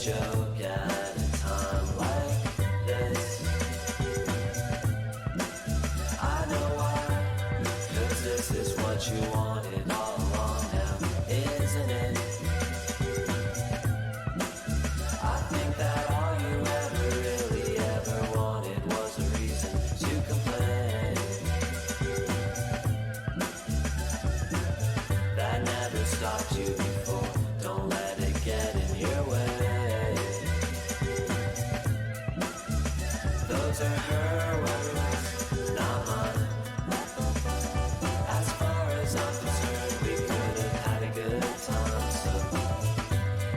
joke at a time like this. I know why, 'cause this is what you wanted all along now, isn't it? I think that all you ever really ever wanted was a reason to complain. That never stopped you before, don't let it get in your way. Those are her words, not mine. As far as I'm concerned, we could have had a good time. So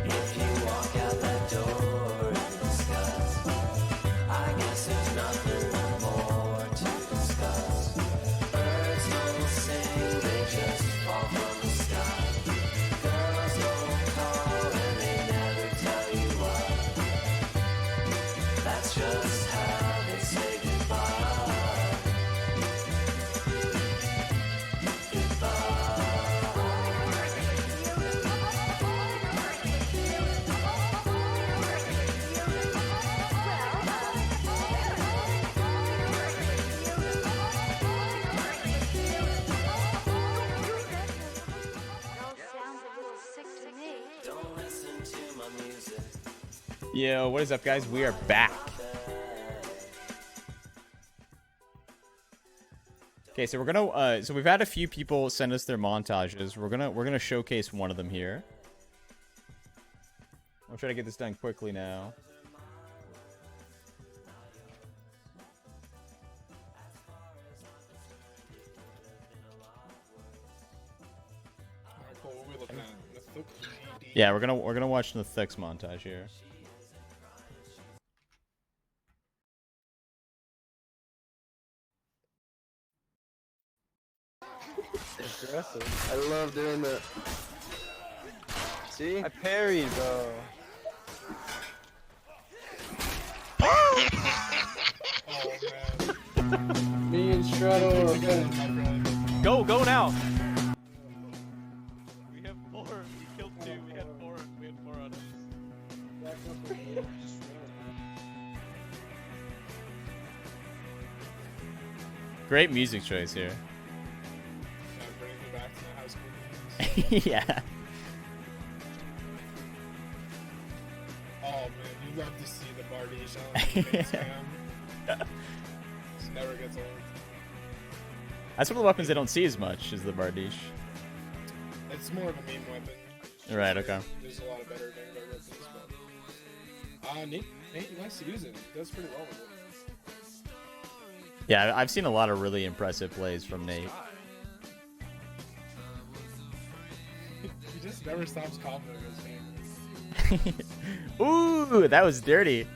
if you walk out that door in disgust, I guess there's nothing more to discuss. Birds don't sing, they just fall from the sky. Girls don't call and they never tell you why. That's just how they say goodbye. Don't listen to my music. Yo, what is up, guys? We are back. Okay, so we're gonna so we've had a few people send us their montages. We're gonna showcase one of them here. I'll try to get this done quickly now. Alright, cool. What are we looking at? Nathook GD. Yeah, we're gonna watch Nathook's montage here. Aggressive. I love doing that. See? I parried, bro. Oh man. Me and Strato are good. Go now. We have 4. We killed 2. We had 4. We had 4 on us. Great music choice here. Bringing me back to my high school days. Yeah. Oh man, you love to see the Bardiche on Instagram. This never gets old. That's one of the weapons they don't see as much as the Bardiche. It's more of a meme weapon. Right, okay. There's a lot of better Vanguard weapons, but Nate likes to use it. He does pretty well with it. Yeah, I've seen a lot of really impressive plays from Nate. He just never stops comboing his game. Ooh, that was dirty.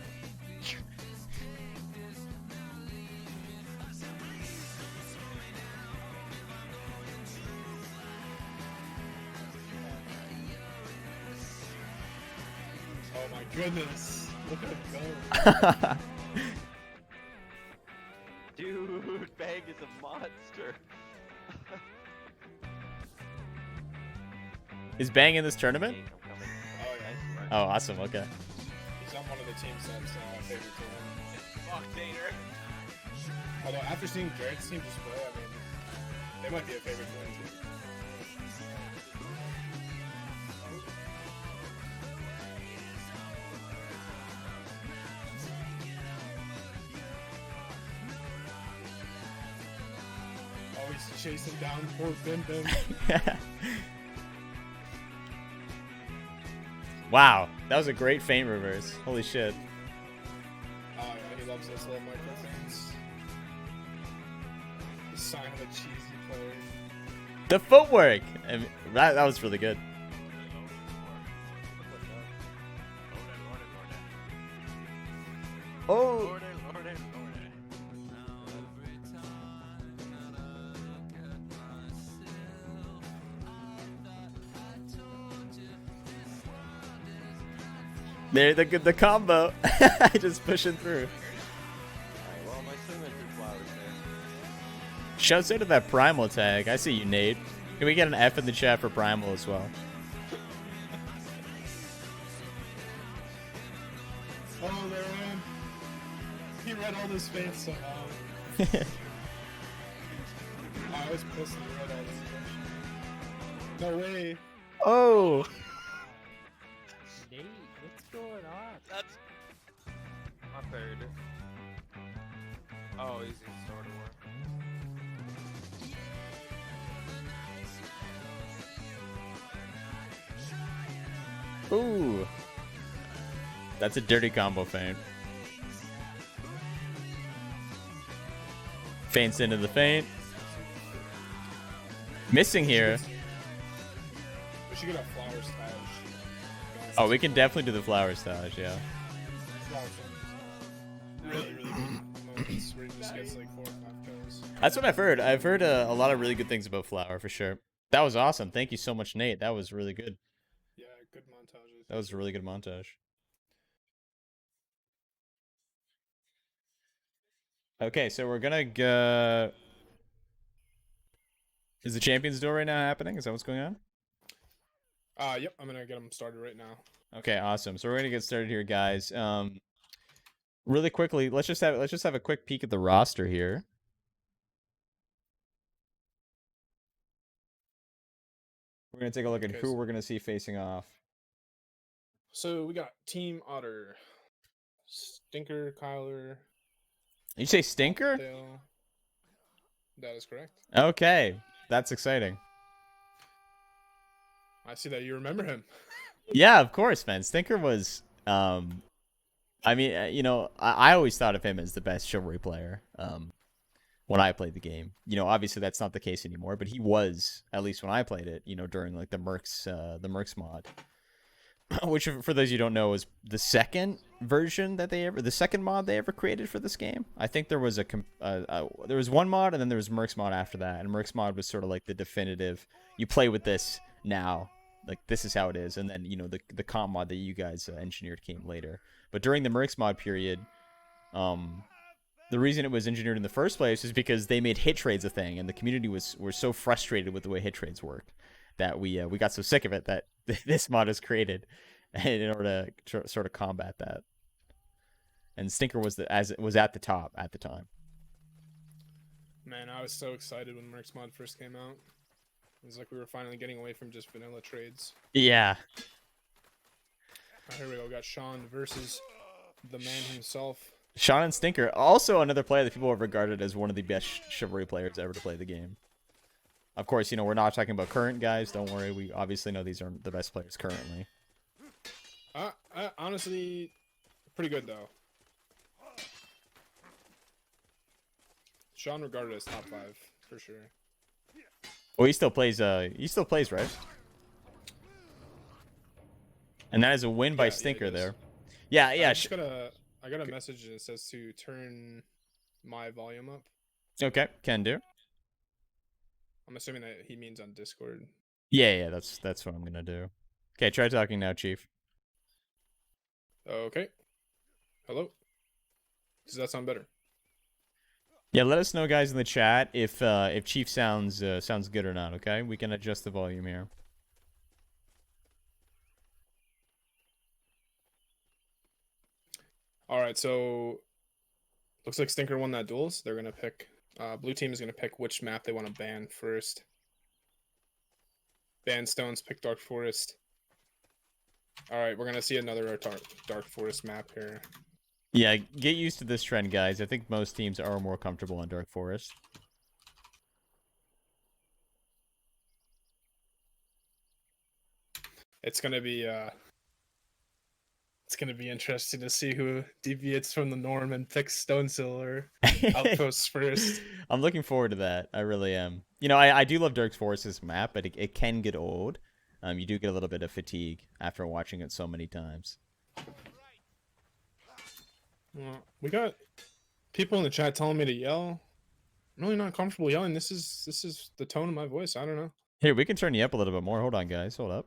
Oh my goodness. Look at him go. Dude, Bang is a monster. Is Bang in this tournament? I'm coming. Oh yeah. Oh, awesome. Okay. He's on one of the teams that's favorite to him. Fuck, Dater. Although after seeing Jared's team just play, I mean, they might be a favorite to him too. Always chasing down poor Bim Bim. Wow, that was a great feint reverse. Holy shit. Oh yeah, he loves those little micro things. The sign of a cheesy player. The footwork. I mean, that was really good. Oh. There, the combo. Just pushing through. Well, my swimming through flowers there. Shouts out to that Primal tag. I see you, Nate. Can we get an F in the chat for Primal as well? Oh man, he read all those fans somehow. I was pissed he read all this. No way. Oh. Nate, what's going on? That's my third. Oh, he's in Star Wars. Ooh. That's a dirty combo feint. Feints into the feint. Missing here. We should get a flower stage. Oh, we can definitely do the flower stage, yeah. Really, really good moments where he just gets like 4 or 5 kills. That's what I've heard. I've heard a lot of really good things about flower for sure. That was awesome. Thank you so much, Nate. That was really good. Yeah, good montages. That was a really good montage. Okay, so we're gonna go. Is the Champions Duel right now happening? Is that what's going on? Yep, I'm gonna get him started right now. Okay, awesome. So we're gonna get started here, guys. Really quickly, let's just have a quick peek at the roster here. We're gonna take a look at Okay, who so- we're gonna see facing off. So we got Team Otter, Stinker, Kyler, You say Stinker? Dale. That is correct. Okay, that's exciting. I see that you remember him. Yeah, of course, man. Stinker was, I mean, you know, I always thought of him as the best chivalry player, when I played the game. You know, obviously that's not the case anymore, but he was, at least when I played it, you know, during like the Mercs mod, which for those you don't know is the second version that the second mod they ever created for this game. I think there was there was one mod and then there was Mercs mod after that, and Mercs mod was sort of like the definitive. You play with this now. Like, this is how it is. And then, you know, the comp mod that you guys engineered came later. But during the Mercs mod period, the reason it was engineered in the first place is because they made hit trades a thing, and the community were so frustrated with the way hit trades work that we got so sick of it that this mod was created in order to sort of combat that. And Stinker was at the top at the time. Man, I was so excited when Mercs mod first came out. It was like we were finally getting away from just vanilla trades. Yeah. Here we go. We got Sean versus the man himself. Sean and Stinker, also another player that people have regarded as one of the best chivalry players ever to play the game. Of course, you know, we're not talking about current guys. Don't worry. We obviously know these aren't the best players currently. Honestly, pretty good though. Sean regarded as top 5 for sure. Well, he still plays, right? And that is a win by Yeah, Stinker it is. there. Yeah, yeah. I got a message that says to turn my volume up. Okay, can do. I'm assuming that he means on Discord. Yeah, that's what I'm gonna do. Okay, try talking now, Chief. Okay. Hello? Does that sound better? Yeah, let us know, guys, in the chat if Chief sounds good or not. Okay, we can adjust the volume here. All right, so looks like Stinker won that duel. So they're gonna pick. Blue team is gonna pick which map they want to ban first. Ban Stones. Pick Dark Forest. All right, we're gonna see another Dark Forest map here. Yeah, get used to this trend, guys. I think most teams are more comfortable on Dark Forest. It's gonna be interesting to see who deviates from the norm and picks Stonehill or Outposts first. I'm looking forward to that. I really am. You know, I do love Dark Forest's map, but it can get old. You do get a little bit of fatigue after watching it so many times. Well, we got people in the chat telling me to yell. I'm really not comfortable yelling. This is the tone of my voice. I don't know. Here, we can turn you up a little bit more. Hold on, guys. Hold up.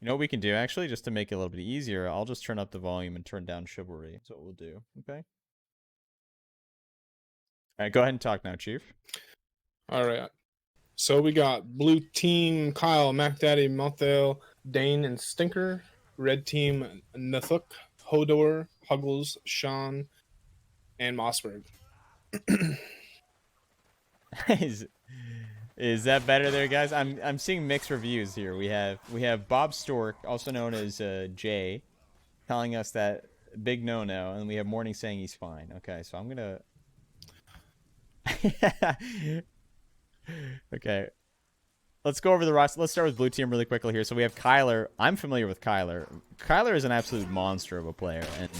You know what we can do, actually, just to make it a little bit easier? I'll just turn up the volume and turn down chivalry. That's what we'll do, okay? All right, go ahead and talk now, Chief. All right. So we got blue team: Kyle, Mac Daddy, Malthale, Dane, and Stinker Red team, Nathook, Hodor, Huggles, Sean, and Mossberg. is is that better there, guys? I'm seeing mixed reviews here. We have Bob Stork, also known as Jay, telling us that big no, and we have Morning saying he's fine. Okay, so I'm gonna. Okay, let's go over the roster. Let's start with blue team really quickly here. So we have Kyler. I'm familiar with Kyler. Kyler is an absolute monster of a player, and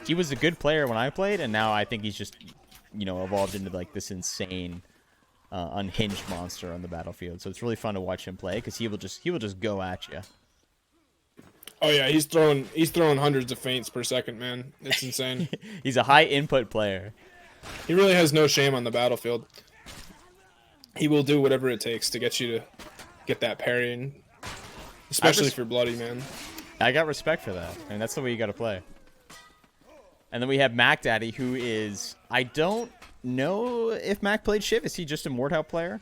he was a good player when I played, and now I think he's just, evolved into like this insane, unhinged monster on the battlefield. So it's really fun to watch him play because he will just go at you. Oh yeah, he's throwing hundreds of feints per second, man. It's insane. He's a high input player. He really has no shame on the battlefield. He will do whatever it takes to get you to get that parrying, especially for bloody, man. I got respect for that. I mean, that's the way you got to play. And then we have Mac Daddy, who is, I don't know if Mac played Shiv. Is he just a Mordhau player?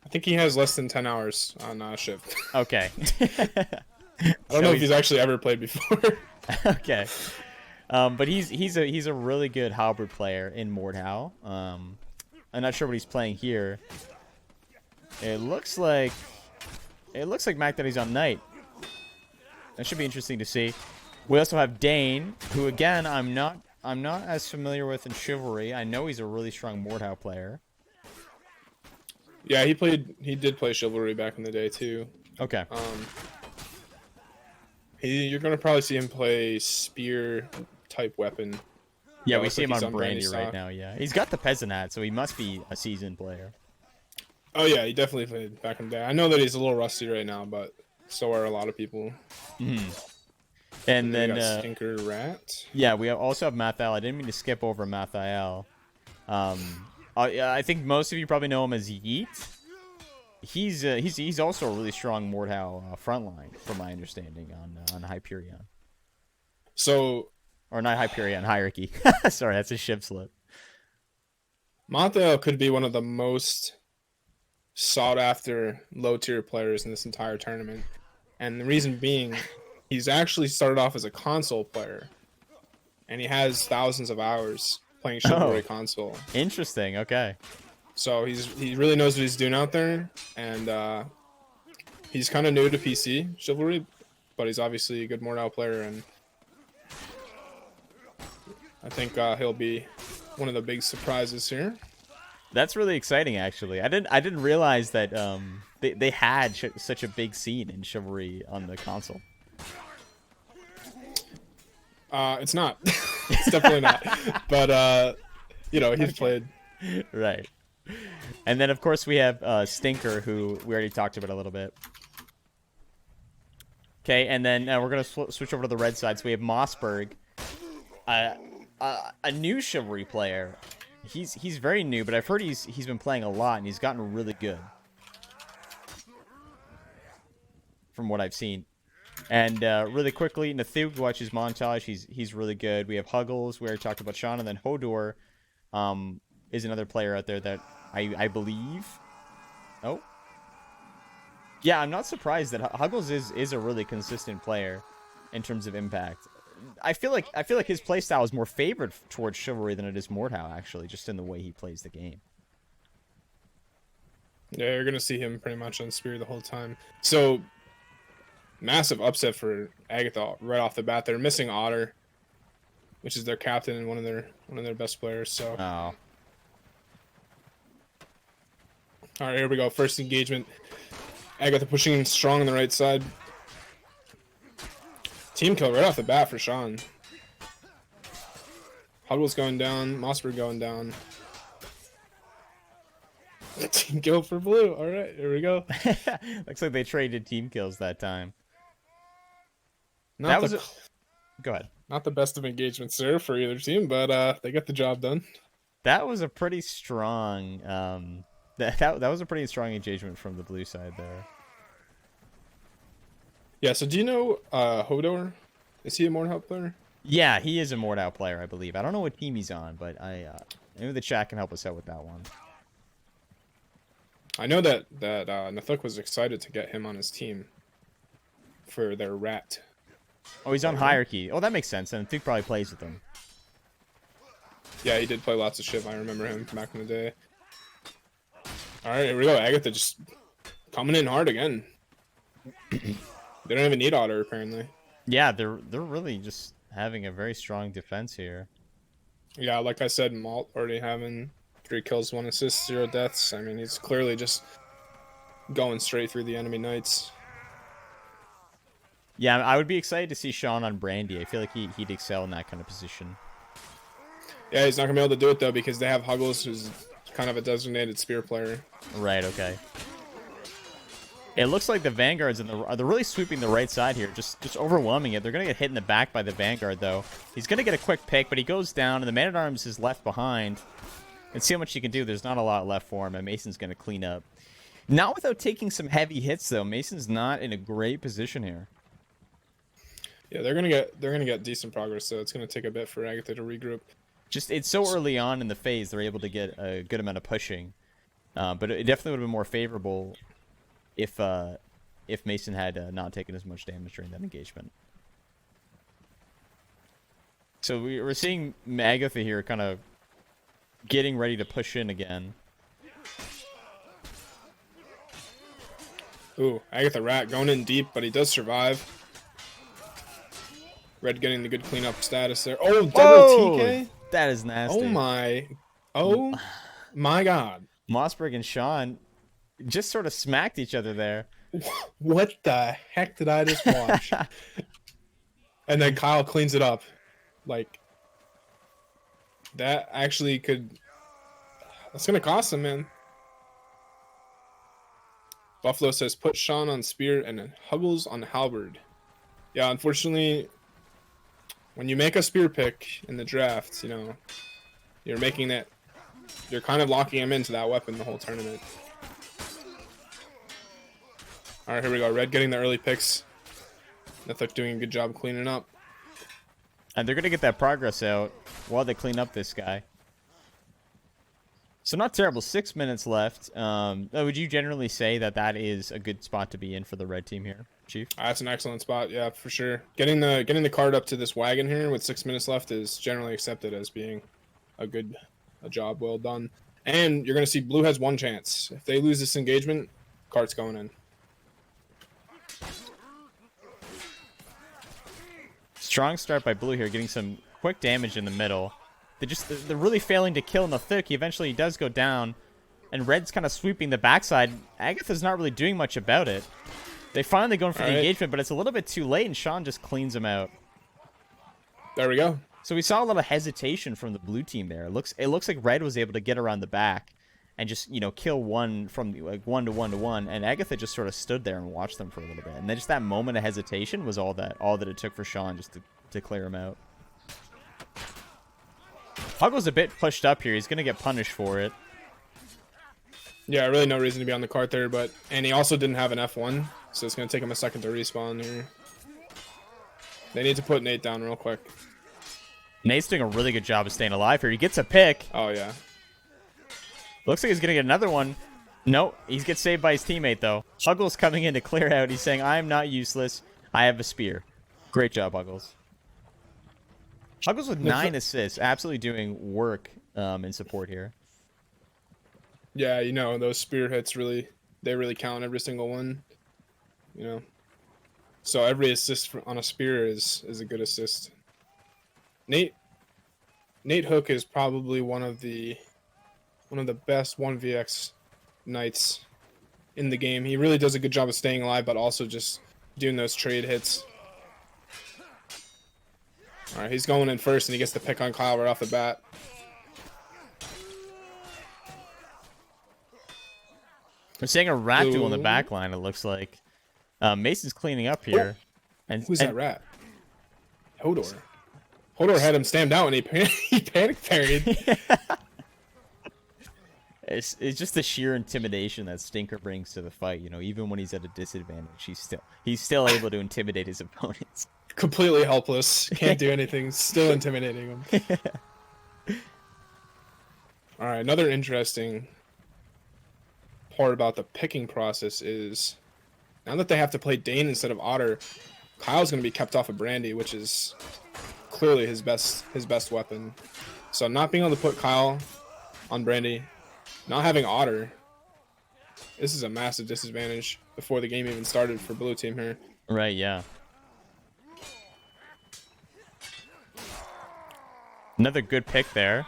I think he has less than 10 hours on Shift. Okay. I don't know if he's actually ever played before. Okay. But he's a really good halberd player in Mordhau. I'm not sure what he's playing here. It looks like Mac Daddy's on Knight. That should be interesting to see. We also have Dane, who again I'm not as familiar with in Chivalry. I know he's a really strong Mordhau player. Yeah, he did play Chivalry back in the day too. Okay. You're gonna probably see him play spear type weapon. Yeah, we looks see him like he's on Brandy stock. right now. Yeah, he's got the peasant hat, so he must be a seasoned player. Oh yeah, he definitely played back in the day. I know that he's a little rusty right now, but so are a lot of people. And We then got Stinker Rat. yeah, we also have Mathael. I didn't mean to skip over Mathael. I think most of you probably know him as Yeet. He's also a really strong Mordhau frontline, from my understanding, on Hyperion. So Or not Hyperion, Hierarchy. Sorry, that's a ship slip. Mathael could be one of the most sought after low tier players in this entire tournament. And the reason being, he's actually started off as a console player. And he has thousands of hours playing Chivalry console. Interesting, okay. So he really knows what he's doing out there. And he's kind of new to PC Chivalry, but he's obviously a good Mordhau player, and I think he'll be one of the big surprises here. That's really exciting, actually. I didn't realize that they had such a big scene in Chivalry on the console. It's not. It's definitely not. But he's played. Right. And then, of course, we have Stinker, who we already talked about a little bit. Okay, and then we're going to switch over to the red side. So we have Mossberg, a new Chivalry player. He's very new, but I've heard he's been playing a lot, and he's gotten really good from what I've seen. And really quickly, Nathook, watch his montage. He's really good. We have Huggles. We already talked about Sean, and then Hodor is another player out there that I believe. Oh, yeah, I'm not surprised that Huggles is a really consistent player in terms of impact. I feel like his playstyle is more favored towards Chivalry than it is Mordhau, actually, just in the way he plays the game. Yeah, you're gonna see him pretty much on Spear the whole time. So massive upset for Agatha right off the bat. They're missing Otter, which is their captain and one of their best players. So Oh. All right, here we go. First engagement. Agatha pushing strong on the right side. Team kill right off the bat for Sean. Huddle's going down. Mossberg going down. Team kill for blue. All right, here we go. Looks like they traded team kills that time. Not Go ahead. Not the best of engagements there for either team, but they got the job done. That was a pretty strong. That was a pretty strong engagement from the blue side there. Yeah. So do you know Hodor? Is he a Mordhau player? Yeah, he is a Mordhau player, I believe. I don't know what team he's on, but maybe the chat can help us out with that one. I know that Nathook was excited to get him on his team for their rat Oh, he's on hierarchy. Oh, that makes sense. And Nathook probably plays with him. Yeah, he did play lots of Shiv. I remember him from back in the day. All right, here we go. Agatha just coming in hard again. They don't even need Otter, apparently. Yeah, they're really just having a very strong defense here. Yeah, like I said, Malt already having 3 kills, 1 assist, 0 deaths. I mean, he's clearly just going straight through the enemy knights. Yeah, I would be excited to see Sean on Brandy. I feel like he'd excel in that kind of position. Yeah, he's not gonna be able to do it though because they have Huggles, who's kind of a designated spear player. Right. Okay. It looks like the Vanguards they're really sweeping the right side here, just overwhelming it. They're gonna get hit in the back by the Vanguard though. He's gonna get a quick pick, but he goes down, and the Man-at-Arms is left behind. And see how much he can do. There's not a lot left for him, and Mason's gonna clean up. Not without taking some heavy hits though. Mason's not in a great position here. Yeah, they're gonna get decent progress, so it's gonna take a bit for Agatha to regroup. Just it's so early on in the phase, they're able to get a good amount of pushing. But it definitely would have been more favorable if Mason had not taken as much damage during that engagement. So we're seeing Agatha here kind of getting ready to push in again. Ooh, Agatha Rat going in deep, but he does survive. Red getting the good cleanup status there. Oh, double TK? That is nasty. Oh my god. Mossberg and Sean just sort of smacked each other there. What the heck did I just watch? And then Kyle cleans it up. Like, that actually could... That's gonna cost him, man. Buffalo says, put Sean on spear and then Huggles on halberd. Yeah, unfortunately, when you make a spear pick in the draft, you know, you're making that... You're kind of locking him into that weapon the whole tournament. Alright, here we go. Red getting the early picks. Nathook doing a good job cleaning up. And they're going to get that progress out while they clean up this guy. So not terrible. 6 minutes left. Would you generally say that that is a good spot to be in for the red team here, Chief? That's an excellent spot, yeah, for sure. Getting the card up to this wagon here with 6 minutes left is generally accepted as being a job well done. And you're going to see blue has 1 chance. If they lose this engagement, cart's going in. Strong start by blue here, getting some quick damage in the middle. They're really failing to kill Nathook. Eventually he does go down, and red's kind of sweeping the backside. Agatha's not really doing much about it. They finally going for the engagement, but it's a little bit too late, and Sean just cleans him out. There we go. So we saw a lot of hesitation from the blue team there. It looks like red was able to get around the back and just, you know, kill one from like 1 to 1 to 1, and Agatha just sort of stood there and watched them for a little bit. And then just that moment of hesitation was all that it took for Sean just to clear him out. Huggle's a bit pushed up here. He's gonna get punished for it. Yeah, really no reason to be on the cart there, and he also didn't have an F1, so it's gonna take him a second to respawn here. They need to put Nate down real quick. Nate's doing a really good job of staying alive here. He gets a pick. Oh yeah. Looks like he's gonna get another one. No, he gets saved by his teammate though. Huggles coming in to clear out. He's saying, "I am not useless. I have a spear." Great job, Huggles. Huggles with 9 assists, absolutely doing work in support here. Yeah, you know, those spear hits really count, every single one. You know. So every assist on a spear is a good assist. Nate Hook is probably one of the best 1vx knights in the game. He really does a good job of staying alive, but also just doing those trade hits. All right, he's going in first, and he gets the pick on Kyle right off the bat. We're seeing a rat duel in the back line, it looks like. Mason's cleaning up here. Who's that rat? Hodor. Hodor had him stand out, and he panic parried. It's just the sheer intimidation that Stinker brings to the fight. You know, even when he's at a disadvantage, he's still able to intimidate his opponents. Completely helpless. Can't do anything. Still intimidating him. All right, another interesting part about the picking process is now that they have to play Dane instead of Otter, Kyle's going to be kept off of Brandy, which is clearly his best weapon. So not being able to put Kyle on Brandy, not having Otter, this is a massive disadvantage before the game even started for blue team here. Right, yeah. Another good pick there.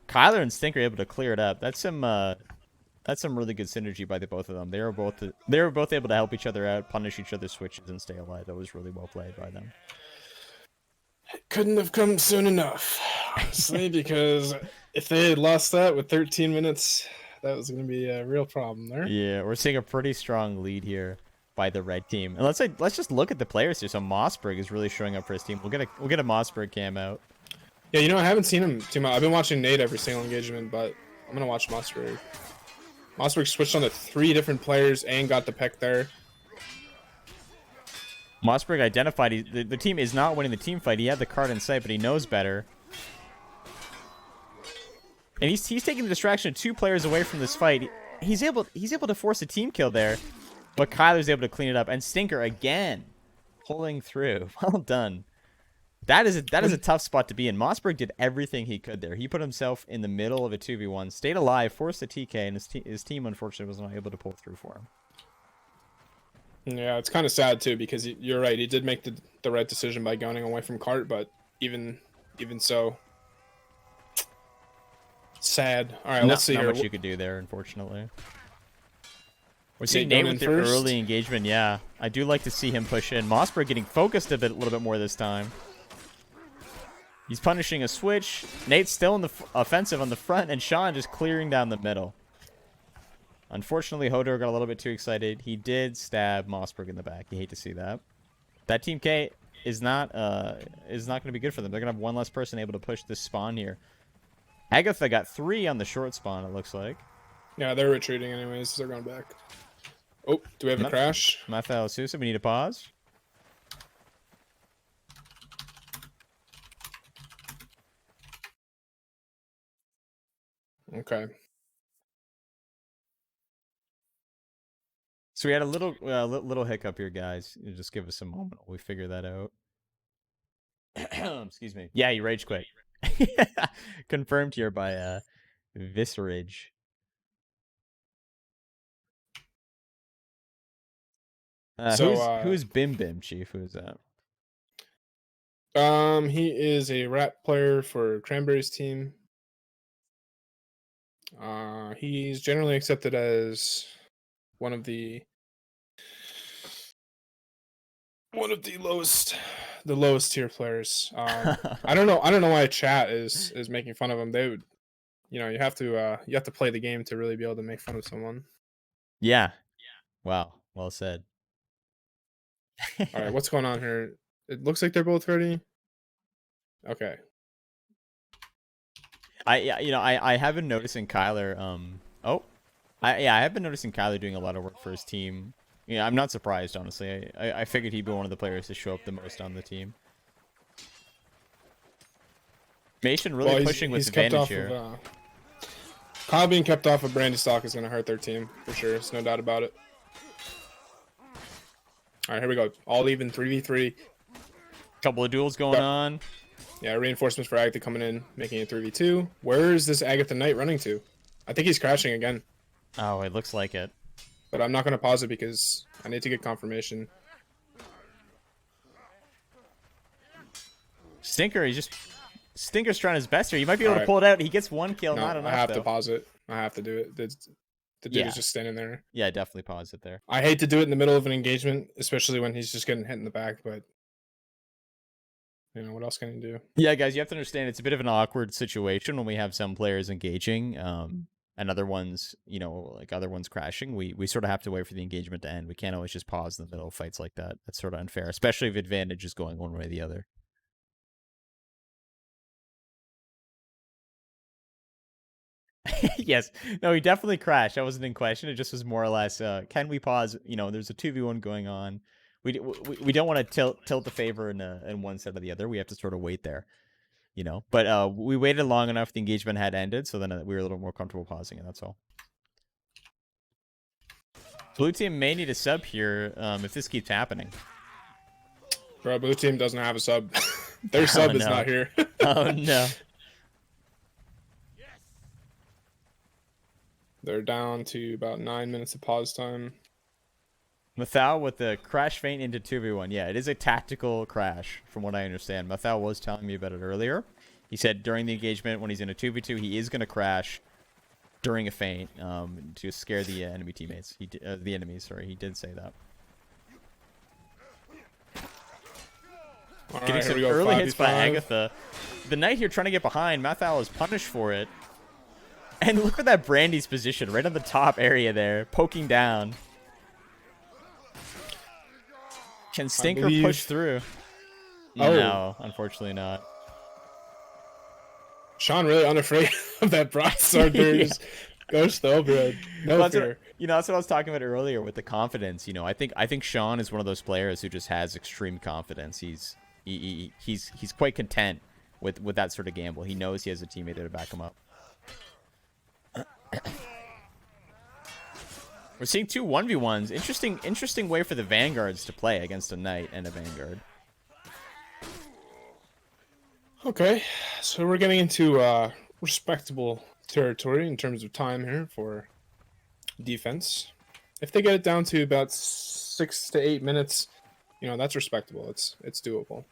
Kyler and Stinker able to clear it up. That's some really good synergy by the both of them. They were both able to help each other out, punish each other's switches, and stay alive. That was really well played by them. Couldn't have come soon enough, honestly, because if they had lost that with 13 minutes, that was going to be a real problem there. Yeah, we're seeing a pretty strong lead here by the red team. And let's just look at the players here. So Mossberg is really showing up for his team. We'll get a Mossberg cam out. Yeah, you know, I haven't seen him too much. I've been watching Nate every single engagement, but I'm going to watch Mossberg. Mossberg switched on to 3 different players and got the pick there. Mossberg identified the team is not winning the team fight. He had the card in sight, but he knows better. And he's taking the distraction of 2 players away from this fight. He's able to force a team kill there, but Kyler's able to clean it up. And Stinker again pulling through. Well done. That is a tough spot to be in. Mossberg did everything he could there. He put himself in the middle of a 2v1, stayed alive, forced a TK, and his team unfortunately was not able to pull through for him. Yeah, it's kind of sad too, because you're right. He did make the right decision by going away from cart, but even so, sad. All right, let's see not here. much you could do there, unfortunately. We're See seeing Nate Nate with the first. early engagement. Yeah, I do like to see him push in. Mossberg getting focused a little bit more this time. He's punishing a switch. Nate's still in the offensive on the front, and Sean just clearing down the middle. Unfortunately, Hodor got a little bit too excited. He did stab Mossberg in the back. You hate to see that. That Team K is not going to be good for them. They're going to have one less person able to push this spawn here. Agatha got 3 on the short spawn, it looks like. Yeah, they're retreating anyways. They're going back. Oh, do we have a crash? Mathal Sousa, we need a pause. Okay. So we had a little hiccup here, guys. You just give us a moment while we figure that out. Excuse me. Yeah, you rage quit. Confirmed here by Viscerage. Who's Bim Bim, Chief? Who's that? He is a rap player for Cranberries team. He's generally accepted as one of the lowest tier players. I don't know why chat is making fun of him. They would, you have to play the game to really be able to make fun of someone. Yeah. Wow. Well said. All right, what's going on here? It looks like they're both ready. Okay. I have been noticing Kyler. I have been noticing Kyler doing a lot of work for his team. Yeah, I'm not surprised, honestly. I figured he'd be one of the players to show up the most on the team. Mason really pushing with advantage here. Kyle being kept off of Brandy stock is going to hurt their team for sure. There's no doubt about it. All right, here we go. All even 3v3. Couple of duels going on. Yeah, reinforcements for Agatha coming in, making it 3v2. Where is this Agatha Knight running to? I think he's crashing again. Oh, it looks like it. But I'm not going to pause it because I need to get confirmation. Stinker's trying his best here. He might be able to pull it out. He gets 1 kill, No, not enough, I have though. to pause it. I have to do it. The dude is just standing there. Yeah, definitely pause it there. I hate to do it in the middle of an engagement, especially when he's just getting hit in the back, but what else can he do? Yeah, guys, you have to understand it's a bit of an awkward situation when we have some players engaging, and other ones, other ones crashing. We sort of have to wait for the engagement to end. We can't always just pause in the middle of fights like that. That's sort of unfair, especially if advantage is going one way or the other. Yes. No, he definitely crashed. That wasn't in question. It just was more or less, can we pause? There's a 2v1 going on. We don't want to tilt the favor in one side or the other. We have to sort of wait there, But we waited long enough. The engagement had ended, so then we were a little more comfortable pausing it. That's all. Blue team may need a sub here if this keeps happening. Bro, blue team doesn't have a sub. Their sub is no. not here. Oh no. They're down to about 9 minutes of pause time. Mathau with the crash feint into 2v1. Yeah, it is a tactical crash, from what I understand. Mathau was telling me about it earlier. He said during the engagement, when he's in a 2v2, he is going to crash during a feint to scare the enemy teammates. The enemies, sorry. He did say that. All Getting right, some here we go. early hits by 5v5. Agatha. The Knight here trying to get behind. Mathau is punished for it. And look at that Brandy's position right on the top area there, poking down. Can Stinker believe- push through? Oh. No, unfortunately not. Sean really unafraid of that broadsword. Yeah. Just goes to the overhead. No Well, that's fear. that's what I was talking about earlier with the confidence. I think Sean is one of those players who just has extreme confidence. He's quite content with that sort of gamble. He knows he has a teammate there to back him up. We're seeing two 1v1s. Interesting way for the Vanguards to play against a Knight and a Vanguard. Okay, so we're getting into respectable territory in terms of time here for defense. If they get it down to about 6 to 8 minutes, that's respectable. It's doable.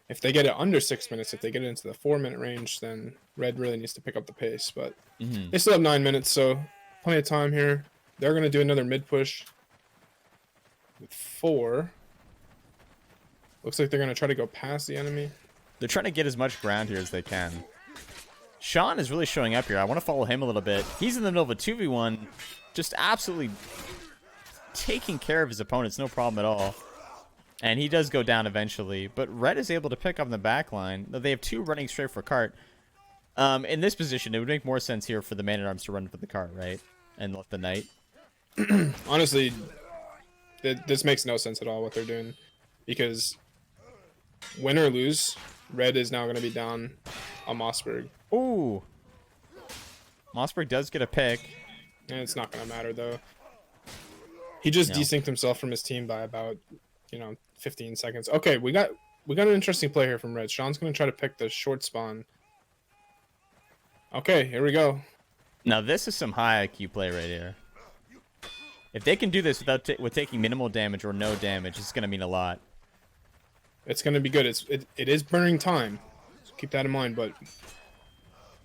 If they get it under 6 minutes, if they get it into the 4-minute range, then Red really needs to pick up the pace. But they still have 9 minutes, so plenty of time here. They're going to do another mid push with 4. Looks like they're going to try to go past the enemy. They're trying to get as much ground here as they can. Sean is really showing up here. I want to follow him a little bit. He's in the middle of a 2v1, just absolutely taking care of his opponents, no problem at all. And he does go down eventually, but Red is able to pick up the back line. They have 2 running straight for cart. In this position, it would make more sense here for the man-at-arms to run for the cart, right? And let the Knight. Honestly, this makes no sense at all what they're doing, because win or lose, Red is now going to be down on Mossberg. Ooh. Mossberg does get a pick. And it's not going to matter, though. He just No. desynced himself from his team by about, 15 seconds. Okay, we got an interesting play here from Red. Sean's going to try to pick the short spawn. Okay, here we go. Now this is some high IQ play right here. If they can do this with taking minimal damage or no damage, it's going to mean a lot. It's going to be good. It is burning time. So keep that in mind, but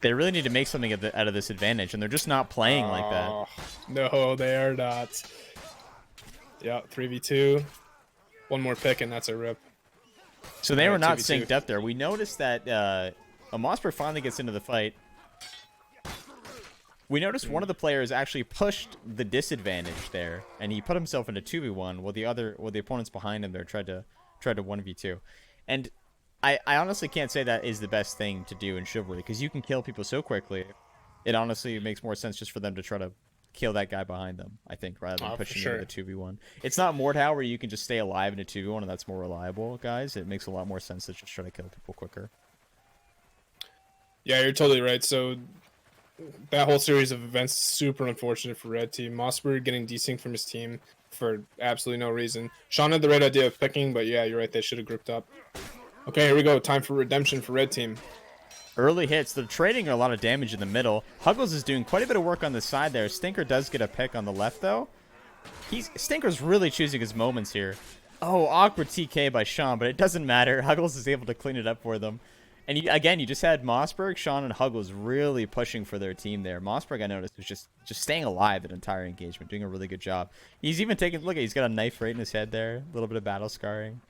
They really need to make something out of this advantage, and they're just not playing like that. Oh, no, they are not. Yeah, 3v2. One more pick, and that's a rip. So they were not 2v2. synced up there. We noticed that Mossberg finally gets into the fight. We noticed one of the players actually pushed the disadvantage there, and he put himself into 2v1 while the opponents behind him there tried to 1v2. And I honestly can't say that is the best thing to do in Chivalry, because you can kill people so quickly. It honestly makes more sense just for them to try to kill that guy behind them, I think, rather than For pushing sure. into the 2v1. It's not Mordhau where you can just stay alive in a 2v1 and that's more reliable, guys. It makes a lot more sense to just try to kill people quicker. Yeah, you're totally right. So that whole series of events is super unfortunate for Red Team. Mossberg getting desynced from his team for absolutely no reason. Sean had the right idea of picking, but yeah, you're right. They should have grouped up. Okay, here we go. Time for redemption for Red Team. Early hits. They're trading a lot of damage in the middle. Huggles is doing quite a bit of work on the side there. Stinker does get a pick on the left, though. Stinker's really choosing his moments here. Oh, awkward TK by Sean, but it doesn't matter. Huggles is able to clean it up for them. And you just had Mossberg, Sean, and Huggles really pushing for their team there. Mossberg, I noticed, was just staying alive that entire engagement, doing a really good job. He's even taking, look, he's got a knife right in his head there. A little bit of battle scarring.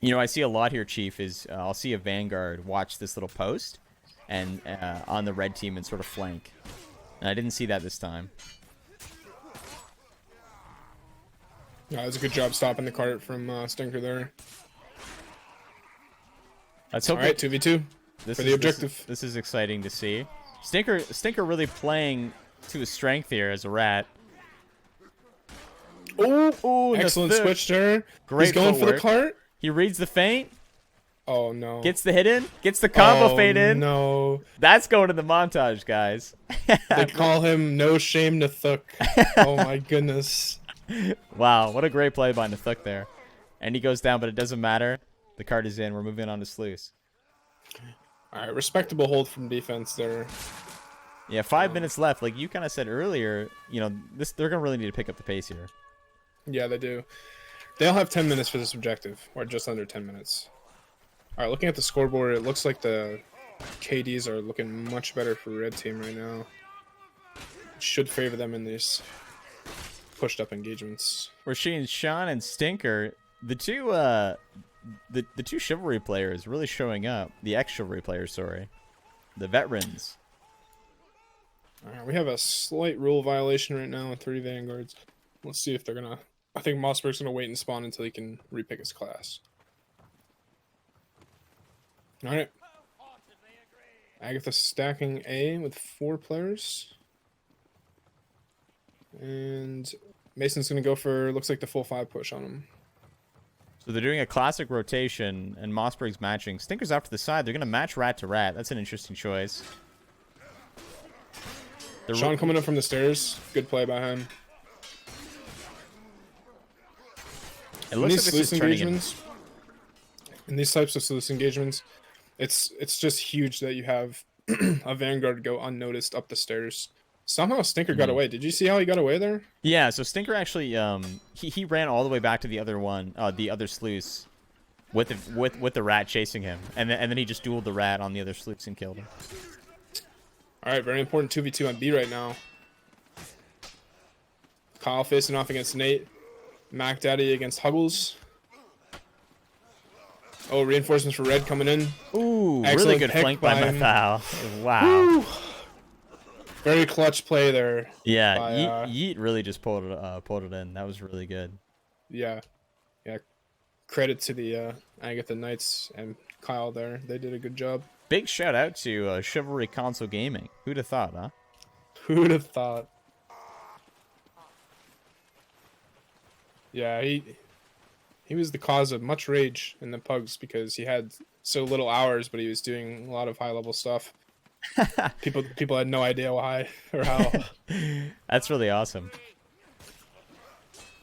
I see a lot here, Chief, is I'll see a Vanguard watch this little post and on the red team and sort of flank. And I didn't see that this time. Yeah, it was a good job stopping the cart from Stinker there. Let's hope All right, 2v2 for the objective. This is exciting to see. Stinker really playing to his strength here as a rat. Oh, excellent Nathook. switch there. Great He's going for the footwork. cart. He reads the feint. Oh no. Gets the hit in. Gets the combo Oh, fade in. No. That's going in the montage, guys. They call him No Shame Nathook. Oh my goodness. Wow, what a great play by Nathook there. And he goes down, but it doesn't matter. The card is in. We're moving on to Sluice. All right, respectable hold from defense there. Yeah, 5 minutes left. Like you kind of said earlier, you know, they're gonna really need to pick up the pace here. Yeah, they do. They'll have 10 minutes for this objective, or just under 10 minutes. All right, looking at the scoreboard, it looks like the KDs are looking much better for red team right now. Should favor them in these pushed up engagements. We're seeing Sean and Stinker, the two chivalry players really showing up. The ex-chivalry players, sorry. The veterans. All right, we have a slight rule violation right now with 3 vanguards. Let's see if they're gonna. I think Mossberg's gonna wait and spawn until he can repick his class. All right. Agatha stacking A with 4 players. And Mason's going to go for, looks like the full 5 push on him. So they're doing a classic rotation, and Mossberg's matching. Stinker's off to the side. They're going to match rat to rat. That's an interesting choice. Sean coming up from the stairs. Good play by him. It looks like this is turning in these types of sluice engagements, it's just huge that you have a vanguard go unnoticed up the stairs. Somehow Stinker got away. Did you see how he got away there? Yeah, so Stinker actually he ran all the way back to the other one, the other sluice, with the rat chasing him, and then he just dueled the rat on the other sluice and killed him. All right, very important 2v2 on B right now. Kyle facing off against Nate. Mac Daddy against Huggles. Oh, reinforcements for red coming in. Ooh, Excellent really good pick flank by him. Mathal. Wow. Woo! Very clutch play there. Yeah, by, Yeet really just pulled it in. That was really good. Yeah. Credit to the Agatha Knights and Kyle there. They did a good job. Big shout out to Chivalry Console Gaming. Who'd have thought, huh? Who'd have thought? Yeah, he was the cause of much rage in the pugs because he had so little hours, but he was doing a lot of high level stuff. People had no idea why or how. That's really awesome.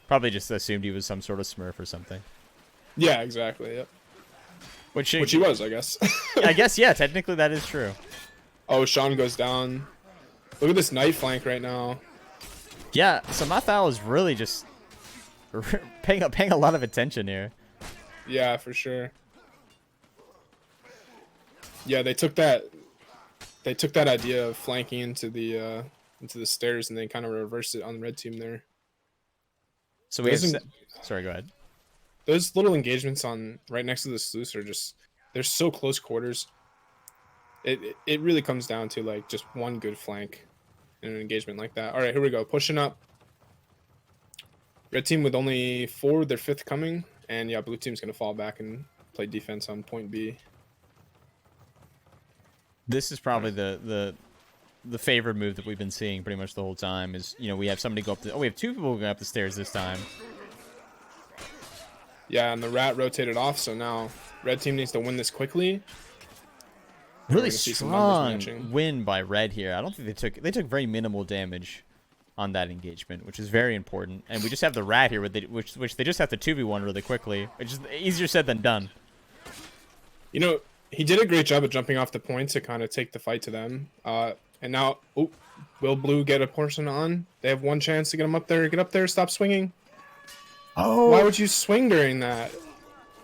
Probably just assumed he was some sort of smurf or something. Yeah, exactly. Yep. Which he was, I guess. I guess, yeah, technically that is true. Oh, Sean goes down. Look at this knight flank right now. Yeah, so Mathal is really just paying a lot of attention here. Yeah, for sure. Yeah, they took that idea of flanking into the stairs and they kind of reversed it on the red team there. So we have sorry, go ahead. Those little engagements on right next to the sluice are just, they're so close quarters. It really comes down to like just one good flank in an engagement like that. All right, here we go. Pushing up. Red team with only 4, their 5th coming. And yeah, blue team's going to fall back and play defense on point B. This is probably the favorite move that we've been seeing pretty much the whole time is, you know, we have somebody go up the, we have 2 people going up the stairs this time. Yeah, and the rat rotated off, so now red team needs to win this quickly. Really gonna see some numbers strong matching. win by red here. I don't think they took very minimal damage on that engagement, which is very important. And we just have the rat here, which they just have to 2v1 really quickly, which is easier said than done. You know, he did a great job of jumping off the point to kind of take the fight to them. And now, will blue get a portion on? They have one chance to get him up there. Get up there, stop swinging. Oh, Why would you swing during that?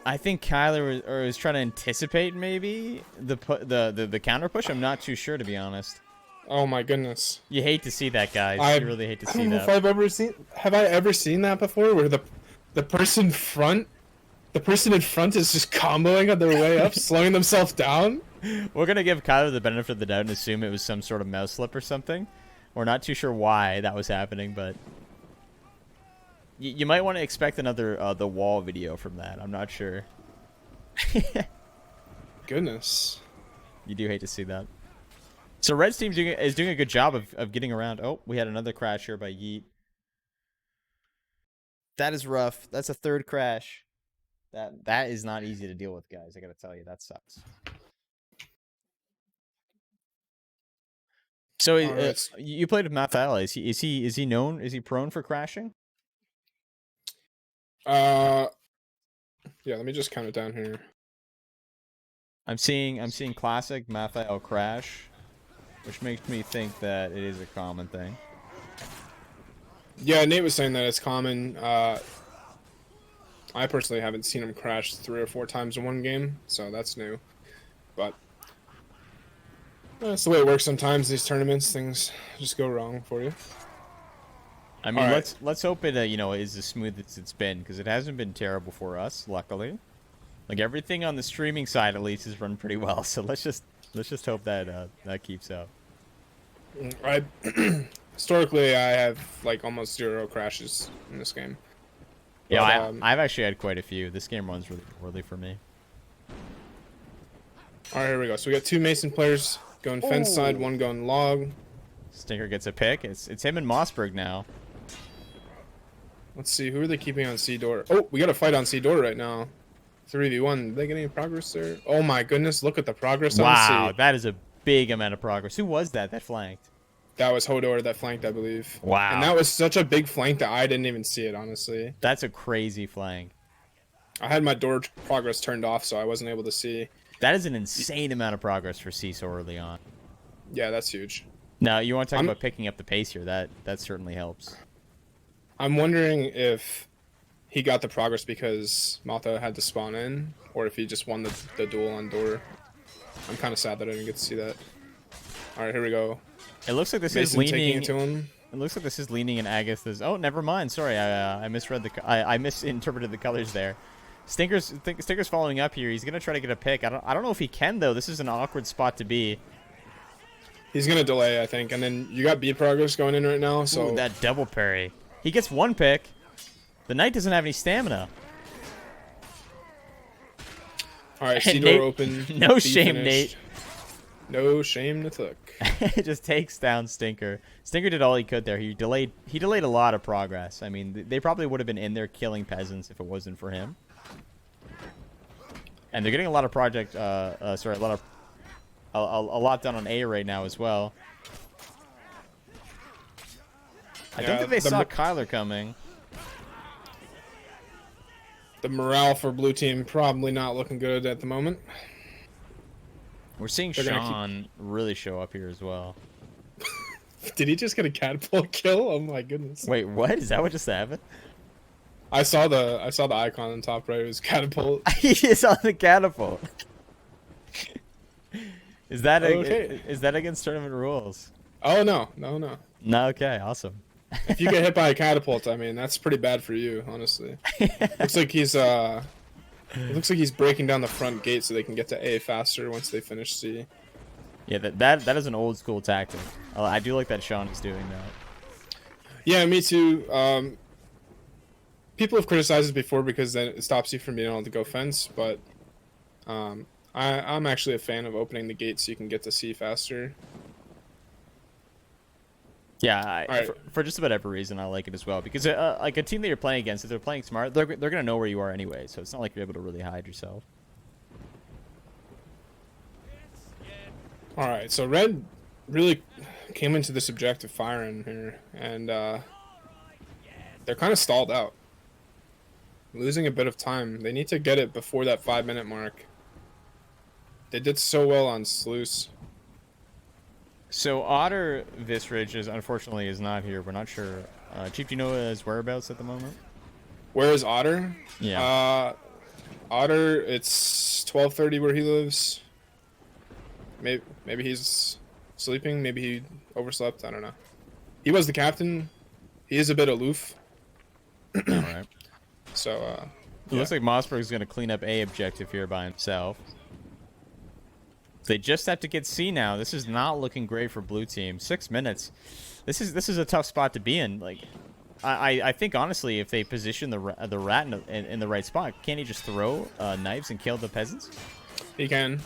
I think Kyler was trying to anticipate maybe the counter push. I'm not too sure, to be honest. Oh my goodness. You hate to see that, guys. You really hate to I see don't know that. if I've ever seen. Have I ever seen that before? Where the person in front is just comboing on their way up, slowing themselves down. We're gonna give Kyler the benefit of the doubt and assume it was some sort of mouse slip or something. We're not too sure why that was happening, but you might want to expect another the wall video from that. I'm not sure. Goodness. You do hate to see that. So Red's team is doing a good job of getting around. Oh, we had another crash here by Yeet. That is rough. That's a 3rd crash. That is not easy to deal with, guys. I gotta tell you, that sucks. So Alright. you played with Mathael. Is he known? Is he prone for crashing? Yeah, let me just count it down here. I'm seeing classic Mathael crash, which makes me think that it is a common thing. Yeah, Nate was saying that it's common. I personally haven't seen him crash 3 or 4 times in one game, so that's new. But that's the way it works sometimes. These tournaments, things just go wrong for you. I mean, Alright. let's hope it is as smooth as it's been, because it hasn't been terrible for us, luckily. Like everything on the streaming side at least has run pretty well. So let's just hope that that keeps up. I historically I have like almost 0 crashes in this game. Yeah, But, I've actually had quite a few. This game runs really poorly for me. All right, here we go. So we got 2 Mason players going fence side, one going log. Stinker gets a pick. It's him and Mossberg now. Let's see, who are they keeping on C door? Oh, we got a fight on C door right now. 3v1. Did they get any progress there? Oh my goodness, look at the progress on Wow, C. that is a big amount of progress. Who was that flanked? That was Hodor that flanked, I believe. Wow. And that was such a big flank that I didn't even see it, honestly. That's a crazy flank. I had my door progress turned off, so I wasn't able to see. That is an insane amount of progress for C so early on. Yeah, that's huge. Now, you want to talk about picking up the pace here. That certainly helps. I'm wondering if he got the progress because Malta had to spawn in, or if he just won the duel on door. I'm kind of sad that I didn't get to see that. All right, here we go. It looks like this Mason is taking leaning. it to him. It looks like this is leaning in Agatha's. Oh, never mind. Sorry, I misread I misinterpreted the colors there. Stinker's following up here. He's gonna try to get a pick. I don't know if he can though. This is an awkward spot to be. He's gonna delay, I think, and then you got B progress going in right now. So Ooh, that double parry. He gets one pick. The knight doesn't have any stamina. all right, And C door Nate- open. no B shame, finished. No shame, Nathook. It just takes down Stinker. Stinker did all he could there. He delayed a lot of progress. I mean, they probably would have been in there killing peasants if it wasn't for him. And they're getting a lot of a lot done on A right now as well. I don't Yeah, think they the saw mo- Kyler coming. The morale for blue team probably not looking good at the moment. We're seeing They're gonna Sean really show up here as well. Did he just get a catapult kill? Oh my goodness. Wait, what? Is that what just happened? I saw the icon on top right. It was catapult. He is on the catapult. Is that Okay. is that against tournament rules? Oh no. No. Okay. Awesome. If you get hit by a catapult, I mean that's pretty bad for you, honestly. Looks like he's it looks like he's breaking down the front gate so they can get to A faster once they finish C. Yeah, that is an old school tactic. I do like that Sean is doing that. Yeah, me too. People have criticized it before because then it stops you from being able to go fence, but I'm actually a fan of opening the gate so you can get to C faster. Yeah, Alright. for just about every reason, I like it as well. Because like a team that you're playing against, if they're playing smart, they're gonna know where you are anyway. So it's not like you're able to really hide yourself. All right, so red really came into this objective firing here, and they're kind of stalled out, losing a bit of time. They need to get it before that 5-minute mark. They did so well on Sluice. So Otter Visridge unfortunately is not here. We're not sure. Chief, do you know his whereabouts at the moment? Where is Otter? Yeah. Otter, it's 12:30 where he lives. Maybe he's sleeping. Maybe he overslept. I don't know. He was the captain. He is a bit aloof. All right. So It looks like Mossberg's going to clean up A objective here by himself. They just have to get C now. This is not looking great for blue team. 6 minutes. This is a tough spot to be in. Like, I think honestly, if they position the rat in the right spot, can't he just throw knives and kill the peasants? he can.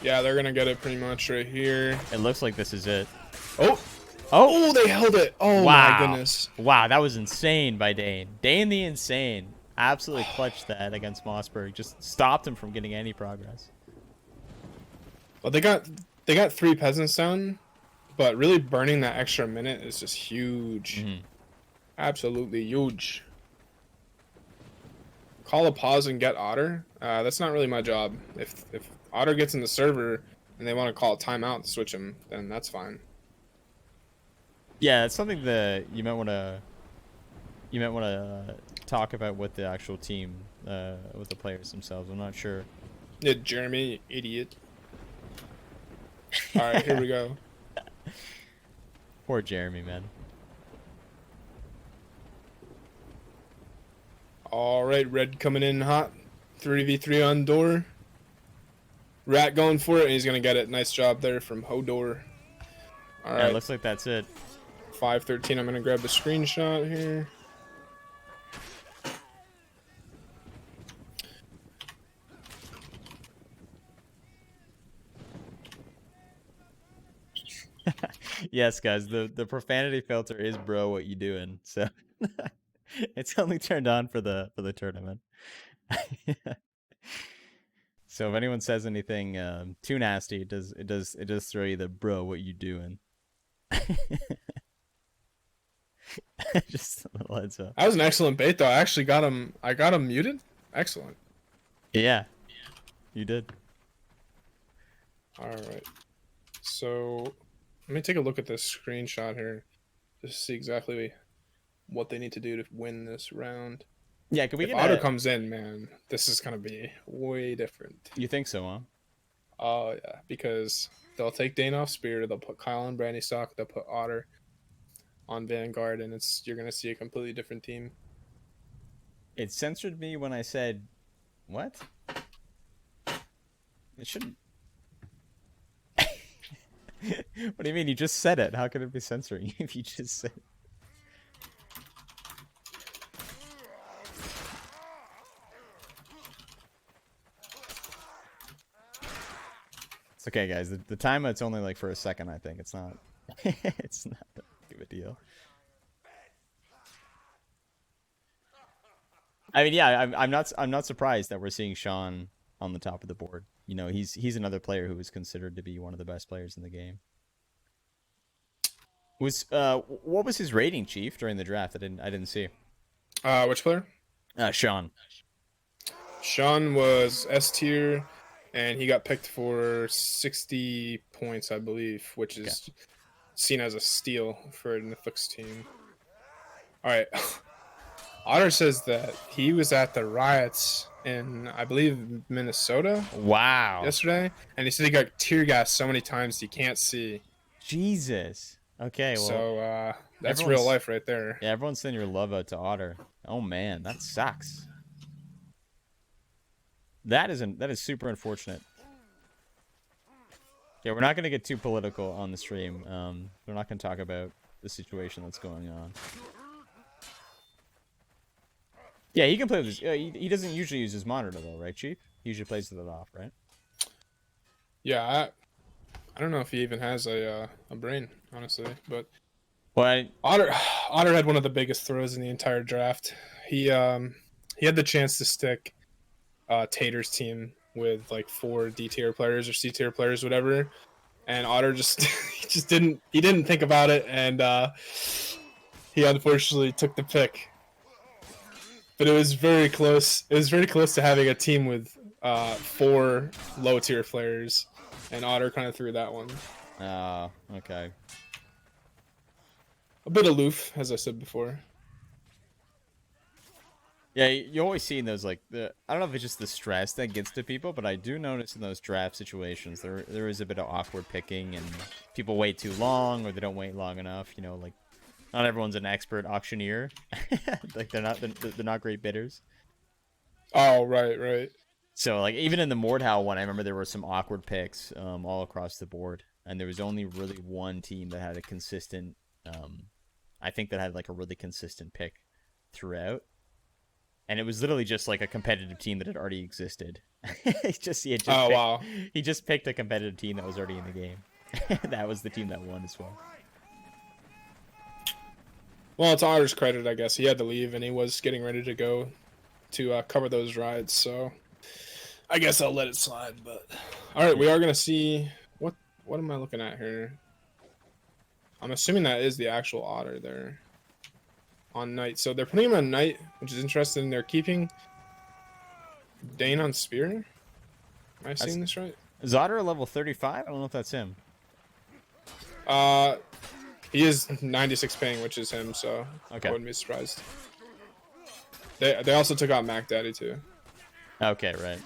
Yeah, they're gonna get it pretty much right here. It looks like this is it. Oh, Oh, oh, they held it. Oh wow. my goodness. Wow, that was insane by Dane. Dane the Insane. Absolutely clutched that against Mossberg. Just stopped him from getting any progress. Well, they got 3 peasants down, but really burning that extra minute is just huge. Mhm. Absolutely huge. Call a pause and get Otter. That's not really my job. If Otter gets in the server and they want to call a timeout and switch him, then that's fine. Yeah, it's something that you might want to talk about with the actual team, with the players themselves. I'm not sure. Yeah, Jeremy, you idiot. All right, here we go. Poor Jeremy, man. All right, Red coming in hot. 3v3 on door. Rat going for it, and he's going to get it. Nice job there from Hodor. All Yeah, right, it looks like that's it. 5:13. I'm going to grab the screenshot here. Yes, guys, the profanity filter is bro what you doing. So it's only turned on for the tournament. So if anyone says anything too nasty, it does throw you the bro what you doing. Just a little heads up. That was an excellent bait, though. I actually got him. I got him muted. Excellent. Yeah, you did. All right. So let me take a look at this screenshot here, just to see exactly what they need to do to win this round. Yeah, can we If get Otter a... comes in, man, this is gonna be way different. You think so, huh? Oh yeah, because they'll take Dane off Spear, they'll put Kyle on Brandy Stock, they'll put Otter on Vanguard, and you're gonna see a completely different team. It censored me when I said, what? It shouldn't. What do you mean? You just said it. How could it be censoring you if you just said it? It's okay, guys. The timeout's only like for a second, I think. It's not... it's not that big of a deal. I mean, yeah, I'm not surprised that we're seeing Sean on the top of the board. You know, he's another player who is considered to be one of the best players in the game. What was his rating, Chief, during the draft? I didn't see. Which player? Sean. Sean was S tier, and he got picked for 60 points, I believe, which is seen as a steal for Nathook's team. All right. Otter says that he was at the riots in, I believe, Minnesota Wow. yesterday, and he said he got tear gassed so many times he can't see. Jesus. Okay, well, So that's everyone's- real life right there. yeah, everyone send your love out to Otter. Oh man, that sucks. That is super unfortunate. Yeah, we're not gonna get too political on the stream. We're not gonna talk about the situation that's going on. Yeah, he can play with his. He doesn't usually use his monitor though, right, Chief? He usually plays with it off, right? Yeah, I don't know if he even has a brain, honestly, but Well, Otter had one of the biggest throws in the entire draft. He had the chance to stick Tater's team with like 4 D tier players or C tier players, whatever, and Otter just he didn't think about it, and he unfortunately took the pick. But it was very close. It was very close to having a team with 4 low tier players, and Otter kind of threw that one. okay. A bit aloof, as I said before. Yeah, you always see in those like I don't know if it's just the stress that gets to people, but I do notice in those draft situations there is a bit of awkward picking and people wait too long or they don't wait long enough. You know, like not everyone's an expert auctioneer. Like they're not great bidders. Oh, right. So like even in the Mordhau one, I remember there were some awkward picks all across the board, and there was only really one team that had a consistent. I think that had like a really consistent pick throughout. And it was literally just like a competitive team that had already existed. He just picked a competitive team that was already in the game. That was the team that won as well. Well, it's Otter's credit, I guess. He had to leave, and he was getting ready to go to cover those rides, so I guess I'll let it slide. But all right, we are gonna see what am I looking at here? I'm assuming that is the actual Otter there on Knight. So they're putting him on Knight, which is interesting. They're keeping Dane on Spear. Am I seeing this right? Is Otter a level 35? I don't know if that's him. He is 96 ping, which is him, so Okay. I wouldn't be surprised. They also took out Mac Daddy too. Okay, right.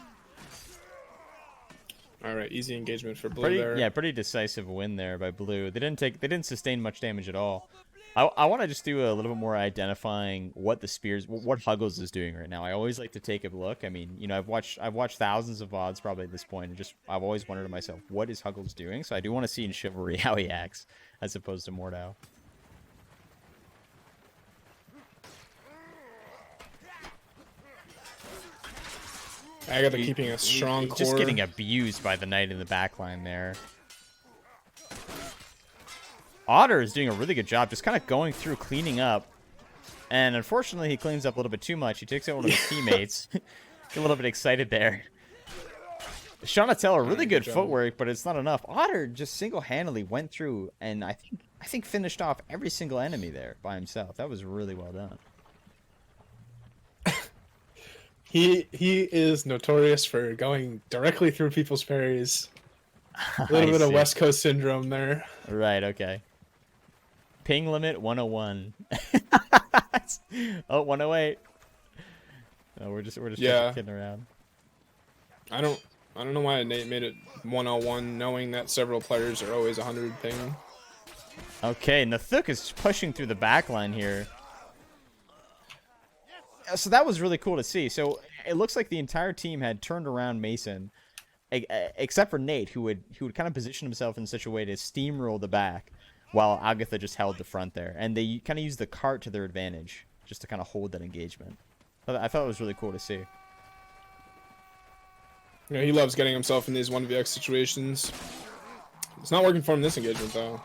All right, easy engagement for Blue Pretty, there. yeah, pretty decisive win there by Blue. They didn't sustain much damage at all. I want to just do a little bit more identifying what the spears, what Huggles is doing right now. I always like to take a look. I mean, you know, I've watched thousands of VODs probably at this point, and I've always wondered to myself, what is Huggles doing? So I do want to see in Chivalry how he acts as opposed to Mordau. Agatha keeping a strong core. Just getting abused by the Knight in the backline there. Otter is doing a really good job just kind of going through, cleaning up. And unfortunately, he cleans up a little bit too much. He takes out one of his teammates. A little bit excited there. Shonatella, really good footwork, but it's not enough. Otter just single-handedly went through and I think finished off every single enemy there by himself. That was really well done. He is notorious for going directly through people's parries. A little bit of West Coast syndrome there. Right, okay. Ping limit 101. Oh, 108. No, we're just kidding around. I don't know why Nate made it 101, knowing that several players are always 100 ping. Okay, Nathook is pushing through the back line here. So that was really cool to see. So it looks like the entire team had turned around Mason, except for Nate, who would kind of position himself in such a way to steamroll the back, while Agatha just held the front there. And they kind of used the cart to their advantage, just to kind of hold that engagement. I thought it was really cool to see. You know, he loves getting himself in these 1vx situations. It's not working for him this engagement, though.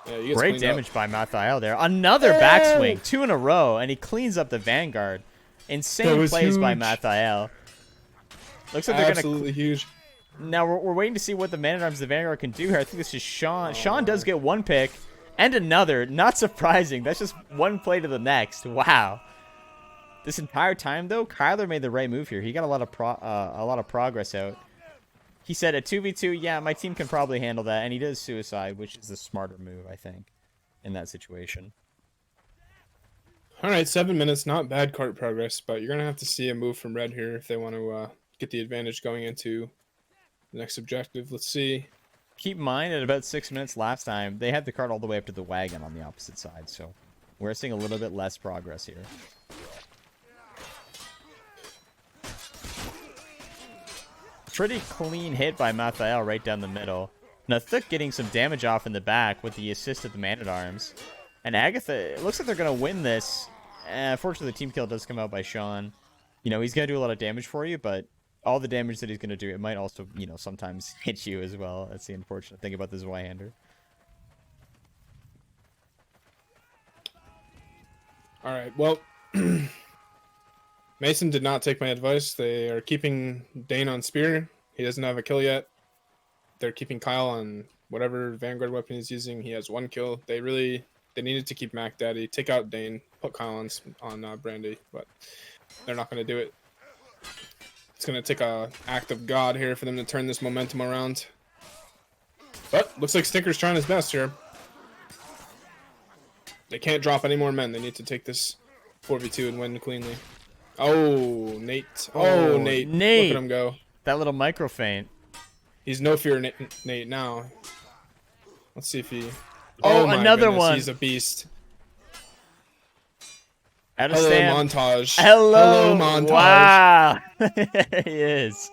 Yeah, he gets Great cleaned damage up. by Mathael there. Another backswing, 2 in a row, and he cleans up the Vanguard. Insane plays by huge. Mathael. Looks like they're Absolutely huge. Now we're waiting to see what the Man-at-Arms of the Vanguard can do here. I think this is Sean. Sean does get one pick and another. Not surprising. That's just one play to the next. Wow. This entire time though, Kyler made the right move here. He got a lot of progress out. He said a 2v2, yeah, my team can probably handle that, and he does suicide, which is the smarter move, I think, in that situation. All right, 7 minutes, not bad cart progress, but you're gonna have to see a move from Red here if they want to get the advantage going into the next objective. Let's see. Keep in mind, at about 6 minutes last time, they had the cart all the way up to the wagon on the opposite side, so we're seeing a little bit less progress here. Pretty clean hit by Mathael right down the middle. Nathook getting some damage off in the back with the assist of the Man-at-Arms. And Agatha, it looks like they're going to win this. Fortunately, the team kill does come out by Sean. You know, he's going to do a lot of damage for you, but all the damage that he's going to do, it might also, you know, sometimes hit you as well. That's the unfortunate thing about this Y-hander. All right, well, Mason did not take my advice. They are keeping Dane on Spear. He doesn't have a kill yet. They're keeping Kyle on whatever Vanguard weapon he's using. He has 1 kill. They needed to keep Mac Daddy, take out Dane, put Kyle on Brandy, but they're not going to do it. It's going to take a act of God here for them to turn this momentum around. But looks like Stinker's trying his best here. They can't drop any more men. They need to take this 4v2 and win cleanly. Oh, Nate. Oh, Nate. Look at him go. That little micro feint. He's no fear Nate now. Let's see if he... Oh, my another goodness, one. He's a beast. Out of Hello, stand. montage. Hello, montage. Wow. He is.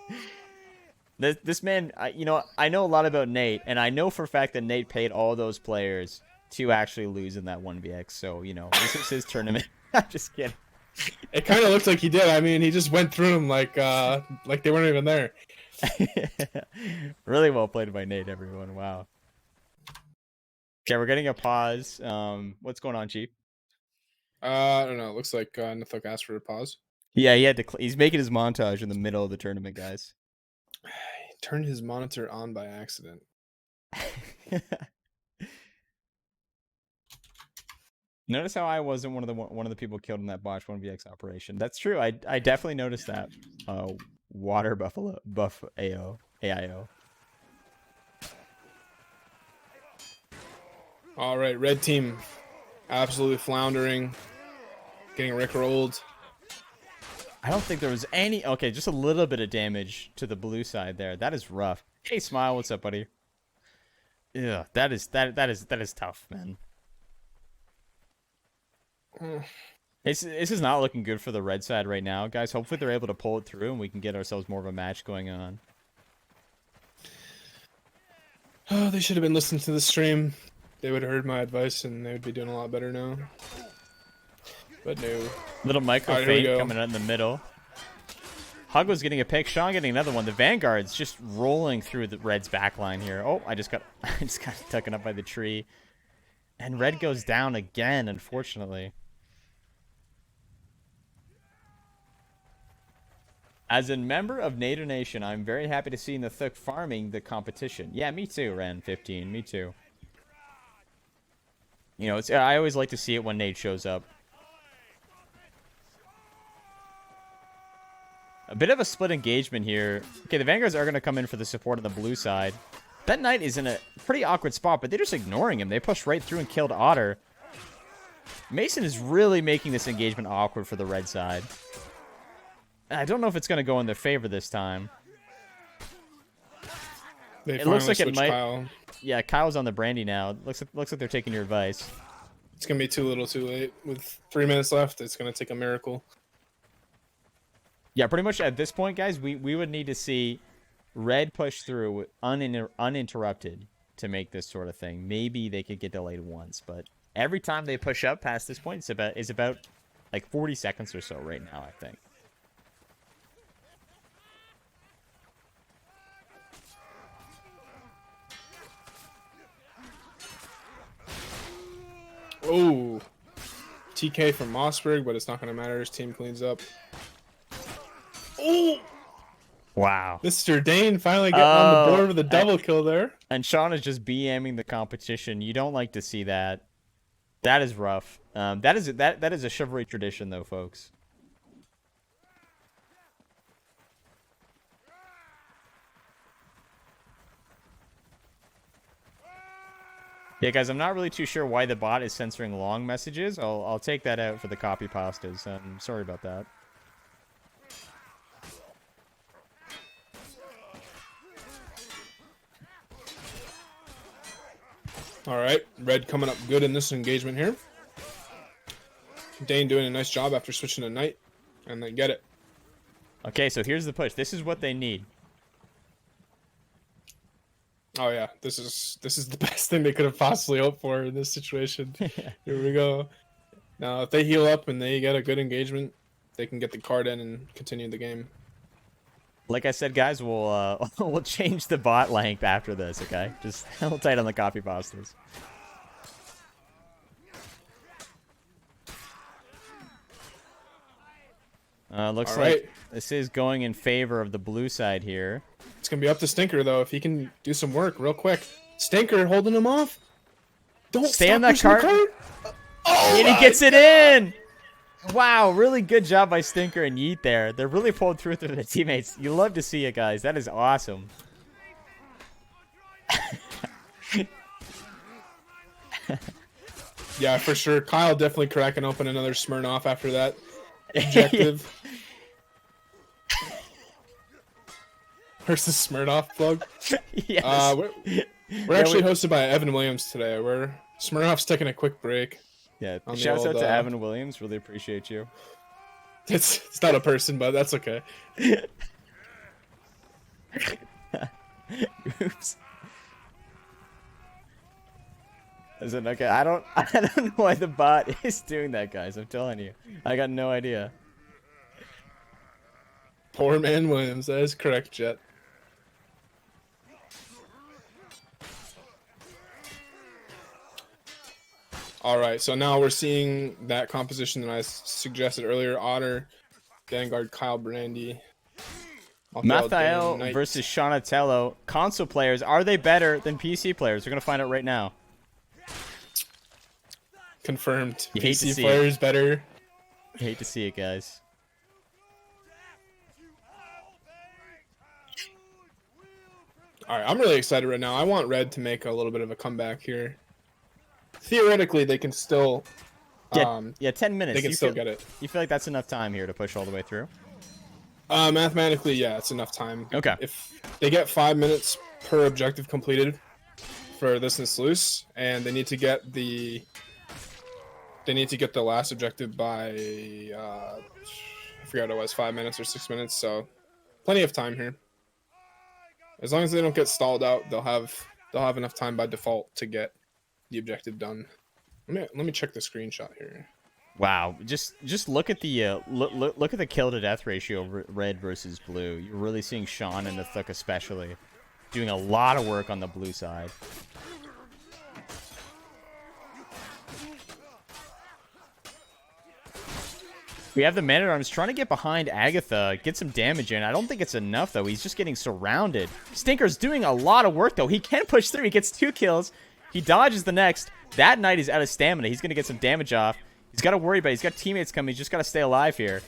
This man, you know, I know a lot about Nate, and I know for a fact that Nate paid all those players to actually lose in that 1vx. So, you know, this is his tournament. I'm just kidding. It kind of looked like he did. I mean, he just went through them like they weren't even there. Really well played by Nate, everyone. Wow. Okay, we're getting a pause. What's going on, Chief? I don't know. It looks like Nathook asked for a pause. Yeah, he had to. He's making his montage in the middle of the tournament, guys. He turned his monitor on by accident. Notice how I wasn't one of the people killed in that botch 1vx operation. That's true. I definitely noticed that. Water buffalo buff AIO. All right, red team absolutely floundering, getting rickrolled. I don't think there was any. Okay, just a little bit of damage to the blue side there. That is rough. Hey, Smile, what's up, buddy? Yeah, that is tough, man. This is not looking good for the red side right now, guys. Hopefully they're able to pull it through and we can get ourselves more of a match going on. Oh, they should have been listening to the stream. They would have heard my advice and they would be doing a lot better now. But no. Little micro Alright, here we feint go. coming out in the middle. Hug was getting a pick. Sean getting another one. The Vanguard's just rolling through the Red's backline here. Oh, I just got taken up by the tree. And Red goes down again, unfortunately. As a member of Nader Nation, I'm very happy to see Nathook farming the competition. Yeah, me too, Ran15. Me too. You know, I always like to see it when Nate shows up. A bit of a split engagement here. Okay, the Vanguards are going to come in for the support on the blue side. That Knight is in a pretty awkward spot, but they're just ignoring him. They pushed right through and killed Otter. Mason is really making this engagement awkward for the red side. I don't know if it's going to go in their favor this time. They It looks like it switched might. Kyle. Yeah, Kyle's on the brandy now. Looks like they're taking your advice. It's gonna be too little, too late. With 3 minutes left, it's gonna take a miracle. Yeah, pretty much at this point, guys, we would need to see Red push through uninterrupted to make this sort of thing. Maybe they could get delayed once, but every time they push up past this point, it's about like 40 seconds or so right now, I think. Oh, TK from Mossberg, but it's not gonna matter. His team cleans up. Oh, Wow. Mr. Dane finally getting on the board with a double kill there. And Sean is just BMing the competition. You don't like to see that. That is rough. That is a chivalry tradition, though, folks. Yeah, guys, I'm not really too sure why the bot is censoring long messages. I'll take that out for the copy pastas. I'm sorry about that. All right, Red coming up good in this engagement here. Dane doing a nice job after switching to Knight, and they get it. Okay, so here's the push. This is what they need. Oh yeah, this is the best thing they could have possibly hoped for in this situation. Here we go. Now, if they heal up and they get a good engagement, they can get the card in and continue the game. Like I said, guys, we'll we'll change the bot length after this. Okay, just hold tight on the copy pastas. Looks All like right. this is going in favor of the blue side here. It's gonna be up to Stinker though if he can do some work real quick. Stinker holding him off. Don't Stay stop on that pushing the cart. Oh, And he my gets it in! Wow, really good job by Stinker and Yeet there. They're really pulled through their teammates. You love to see it, guys. That is awesome. Yeah, for sure. Kyle definitely cracking open another Smirnoff after that objective. Where's the Smirnoff plug? Yes. We're actually hosted by Evan Williams today. Smirnoff's taking a quick break. Yeah, on the shouts out old, to Evan Williams. Really appreciate you. It's not a person, but that's okay. Oops. Listen, okay, I don't know why the bot is doing that, guys. I'm telling you. I got no idea. Poor man Williams. That is correct, Jet. All right, so now we're seeing that composition that I suggested earlier. Otter Vanguard Kyle Brandy. Mathiel Mathiel Knight. versus Donatello. Console players, are they better than PC players? We're gonna find out right now. Confirmed. You hate to PC see players better. I hate to see it, guys. All right, I'm really excited right now. I want Red to make a little bit of a comeback here. Theoretically, they can still. Yeah, 10 minutes. They can You still feel- get it. You feel like that's enough time here to push all the way through? Mathematically, yeah, it's enough time. Okay. If they get 5 minutes per objective completed for this and Sluice, and they need to get the last objective by I forgot what it was, 5 minutes or 6 minutes. So plenty of time here. As long as they don't get stalled out, they'll have enough time by default to get the objective done. Let me check the screenshot here. Wow, just look at the look at the kill to death ratio of red versus blue. You're really seeing Sean and Nathook especially doing a lot of work on the blue side. We have the Man-at-Arms trying to get behind Agatha, get some damage in. I don't think it's enough, though. He's just getting surrounded. Stinker's doing a lot of work, though. He can push through. He gets 2 kills. He dodges the next. That knight is out of stamina. He's going to get some damage off. He's got to worry about it. He's got teammates coming. He's just got to stay alive here.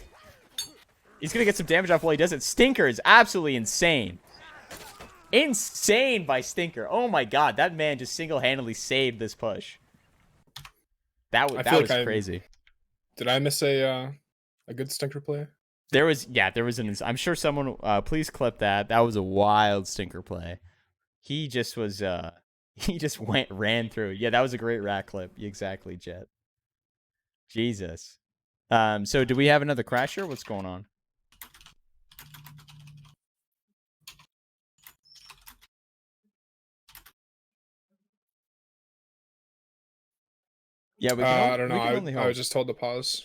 He's going to get some damage off while he does it. Stinker is absolutely insane. Insane by Stinker. Oh, my God. That man just single-handedly saved this push. That was crazy. Did I miss a good Stinker play? There was I'm sure someone, please clip that. That was a wild Stinker play. He just was, he just ran through. Yeah, that was a great rat clip. Exactly, Jet. Jesus. So do we have another crasher? What's going on? Yeah, we can. I don't know. I was just told to pause.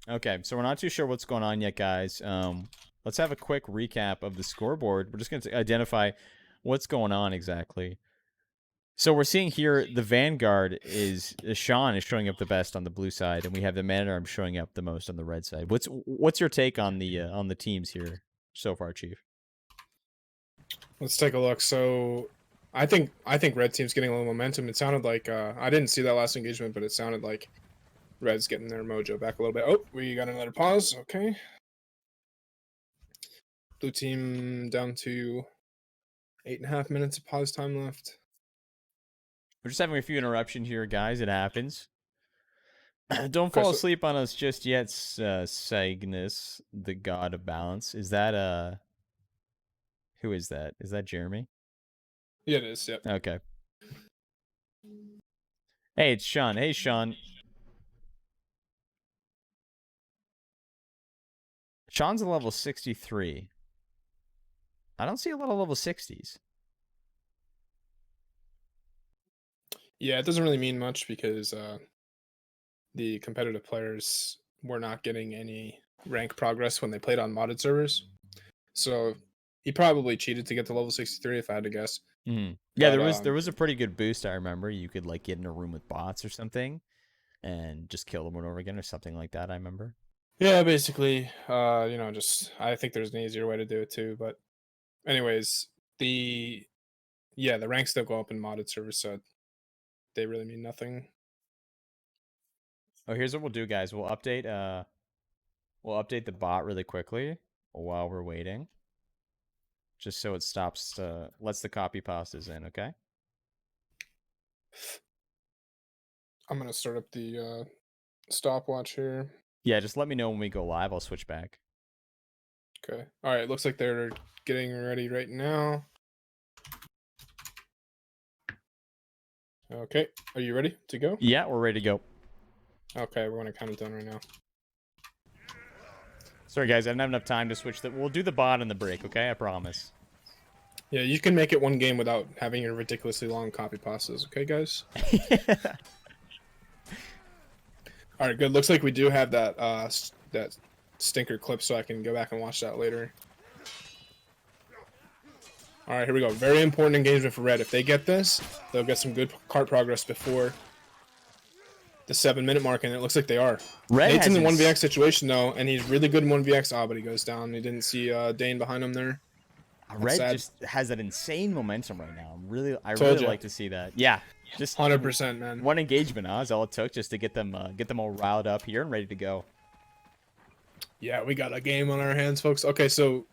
Okay, so we're not too sure what's going on yet, guys. Let's have a quick recap of the scoreboard. We're just going to identify what's going on exactly. So we're seeing here the Vanguard Sean is showing up the best on the blue side, and we have the Man-at-Arms showing up the most on the red side. What's your take on the teams here so far, Chief? Let's take a look. So I think Red Team's getting a little momentum. It sounded like I didn't see that last engagement, but it sounded like Red's getting their mojo back a little bit. Oh, we got another pause. Okay. Blue team down to 8.5 minutes of pause time left. We're just having a few interruptions here, guys. It happens. Don't fall asleep on us just yet, Cygnus, the god of balance. Is that who is that? Is that Jeremy? Yeah, it is. Yep. Okay. Hey, it's Sean. Hey, Sean. Sean's a level 63. I don't see a lot of level 60s. Yeah, it doesn't really mean much because the competitive players were not getting any rank progress when they played on modded servers. So he probably cheated to get to level 63 if I had to guess. Mm-hmm. Yeah, But, there was a pretty good boost, I remember. You could like get in a room with bots or something and just kill them over again or something like that, I remember. Yeah, basically, just I think there's an easier way to do it too. But anyways, the ranks still go up in modded servers, so they really mean nothing. Oh, here's what we'll do, guys. We'll update the bot really quickly while we're waiting. Just so it stops lets the copy pastas in, okay? I'm gonna start up the stopwatch here. Yeah, just let me know when we go live. I'll switch back. Okay. All right. Looks like they're getting ready right now. Okay. Are you ready to go? Yeah, we're ready to go. Okay, we're gonna count it down right now. Sorry, guys, I didn't have enough time to switch. We'll do the bot in the break, okay? I promise. Yeah, you can make it one game without having your ridiculously long copy pastas. Okay, guys. All right, good. Looks like we do have that that Stinker clip, so I can go back and watch that later. All right, here we go. Very important engagement for Red. If they get this, they'll get some good cart progress before the 7-minute mark, and it looks like they are. Red Nate's in the has 1vx situation though, and he's really good in 1vx. Oh, but he goes down. He didn't see Dane behind him there. Red sad. just has that insane momentum right now. I Told really ya. like to see that. Yeah, just 100%, man. one engagement, huh? Is all it took just to get them all riled up here and ready to go. Yeah, we got a game on our hands, folks. Okay, so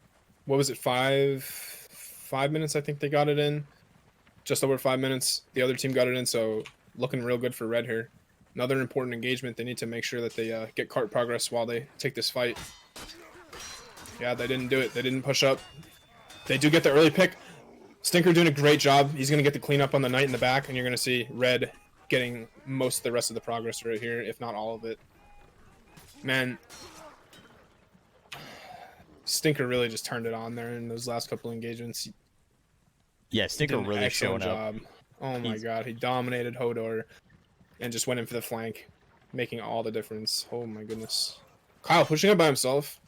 what was it? 5 minutes, I think they got it in. Just over 5 minutes. The other team got it in, so looking real good for Red here. Another important engagement. They need to make sure that they get cart progress while they take this fight. Yeah, they didn't do it. They didn't push up. They do get the early pick. Stinker doing a great job. He's going to get the cleanup on the Knight in the back, and you're going to see Red getting most of the rest of the progress right here, if not all of it. Man, Stinker really just turned it on there in those last couple engagements. Yeah, Stinker Did an really excellent showing up. job. Oh my god, he dominated Hodor and just went in for the flank, making all the difference. Oh my goodness. Kyle pushing up by himself.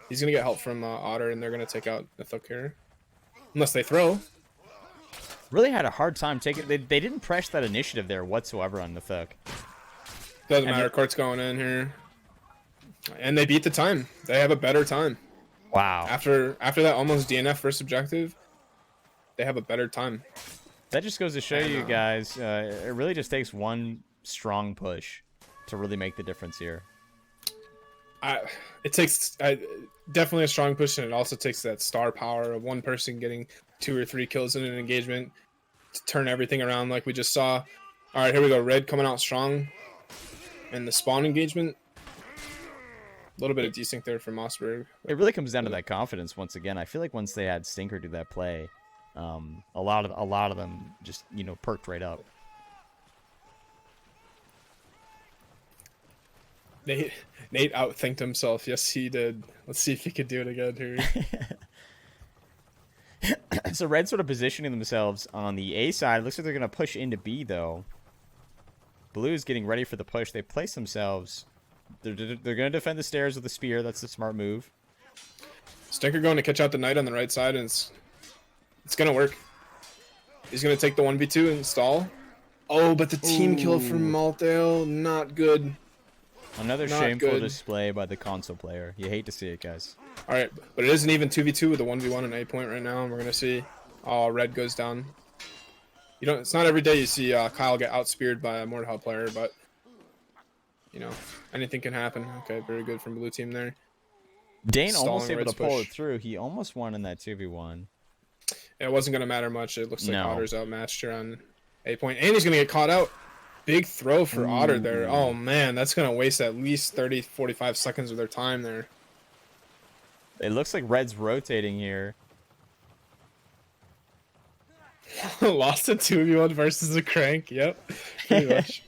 He's going to get help from Otter, and they're going to take out Nathook here. Unless they throw. Really had a hard time taking. They didn't press that initiative there whatsoever on Nathook. Doesn't matter. Court's going in here. And they beat the time. They have a better time. Wow. After that almost DNF first objective, they have a better time. That just goes to show you guys, it really just takes one strong push to really make the difference here. It takes definitely a strong push, and it also takes that star power of one person getting 2 or 3 kills in an engagement to turn everything around like we just saw. All right, here we go. Red coming out strong. And the spawn engagement. A little bit of desync there from Mossberg. It really comes down to that confidence once again. I feel like once they had Stinker do that play, a lot of them just, perked right up. Nate outthinked himself. Yes, he did. Let's see if he could do it again here. So Red sort of positioning themselves on the A side. Looks like they're going to push into B, though. Blue's getting ready for the push. They place themselves. They're going to defend the stairs with the spear. That's the smart move. Stinker going to catch out the Knight on the right side, and it's going to work. He's going to take the 1v2 and stall. Oh, but the team kill from Malthael, not good. Another Not shameful good. display by the console player. You hate to see it, guys. All right, but it is an even 2v2 with a 1v1 and A point right now, and we're going to see Red goes down. It's not every day you see Kyle get outspeared by a Mordhau player, but anything can happen. Okay, very good from blue team there. Dane Stalling almost able Red's to pull push. it through. He almost won in that 2v1. It wasn't going to matter much. It looks like No. Otter's outmatched here on A point, and he's going to get caught out. Big throw for Otter there. Oh man, that's going to waste at least 30-45 seconds of their time there. It looks like Red's rotating here. Lost a 2v1 versus a crank. Yep, pretty much.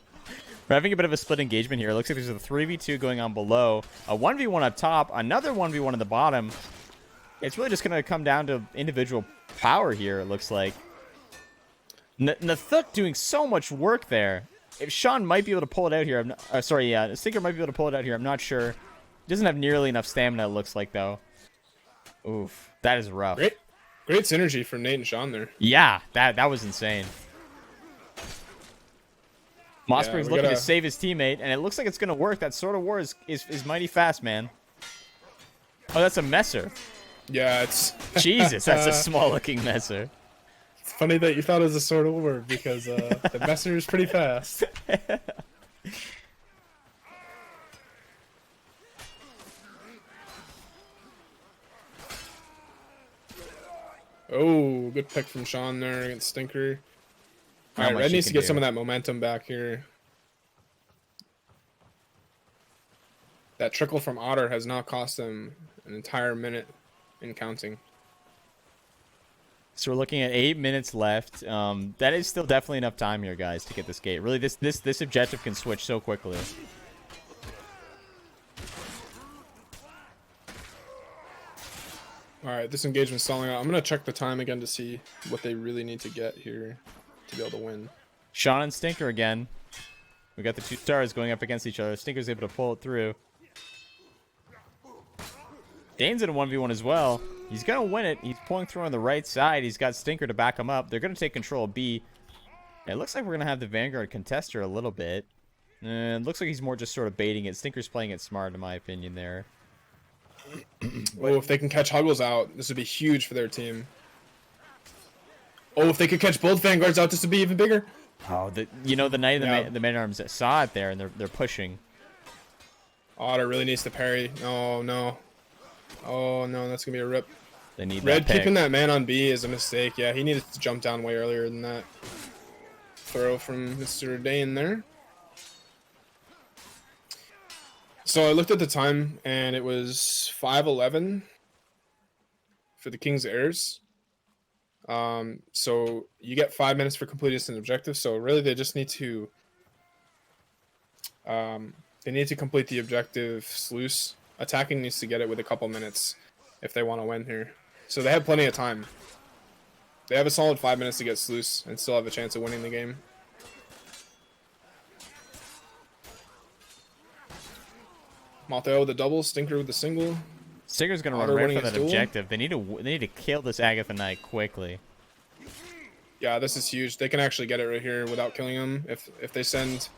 We're having a bit of a split engagement here. It looks like there's a 3v2 going on below, a 1v1 up top, another 1v1 at the bottom. It's really just going to come down to individual power here, it looks like. Nathook doing so much work there. If Sean might be able to pull it out here, Stinker might be able to pull it out here. I'm not sure. He doesn't have nearly enough stamina, it looks like, though. Oof, that is rough. Great synergy from Nate and Sean there. Yeah, that was insane. Mossberg's we looking gotta- to save his teammate, and it looks like it's going to work. That Sword of War is mighty fast, man. Oh, that's a Messer. Yeah, it's Jesus, that's a small-looking Messer. It's funny that you thought it was a Sword of War because the Messer is pretty fast. Oh, good pick from Sean there against Stinker. Not Alright, much Red you needs to can get some do. of that momentum back here. That trickle from Otter has now cost them an entire minute in counting. So we're looking at 8 minutes left. That is still definitely enough time here, guys, to get this gate. Really, this objective can switch so quickly. Alright, this engagement's stalling out. I'm going to check the time again to see what they really need to get here to be able to win. Sean and Stinker again. We got the 2 stars going up against each other. Stinker's able to pull it through. Dane's in a 1v1 as well. He's going to win it. He's pulling through on the right side. He's got Stinker to back him up. They're going to take control of B. And it looks like we're going to have the Vanguard contest her a little bit. It looks like he's more just sort of baiting it. Stinker's playing it smart, in my opinion, there. Oh, if they can catch Huggles out, this would be huge for their team. Oh, if they could catch both Vanguards out, this would be even bigger. Oh, the Knight Yeah. of the Man-at-Arms saw it there, and they're pushing. Otter really needs to parry. Oh, no. Oh, no, that's going to be a rip. They need Red that pick. keeping that man on B is a mistake. Yeah, he needed to jump down way earlier than that. Throw from Mr. Dane there. So I looked at the time, and it was 5:11 for the King's Heirs. So you get 5 minutes for completing an objective. So really, they just need to complete the objective sluice. Attacking needs to get it with a couple minutes if they want to win here. So they have plenty of time. They have a solid 5 minutes to get sluice and still have a chance of winning the game. Maltheo with the double, Stinker with the single. Stinker's gonna Otter run right winning for his that duel. objective. They need to kill this Agatha Knight quickly. Yeah, this is huge. They can actually get it right here without killing him if they send.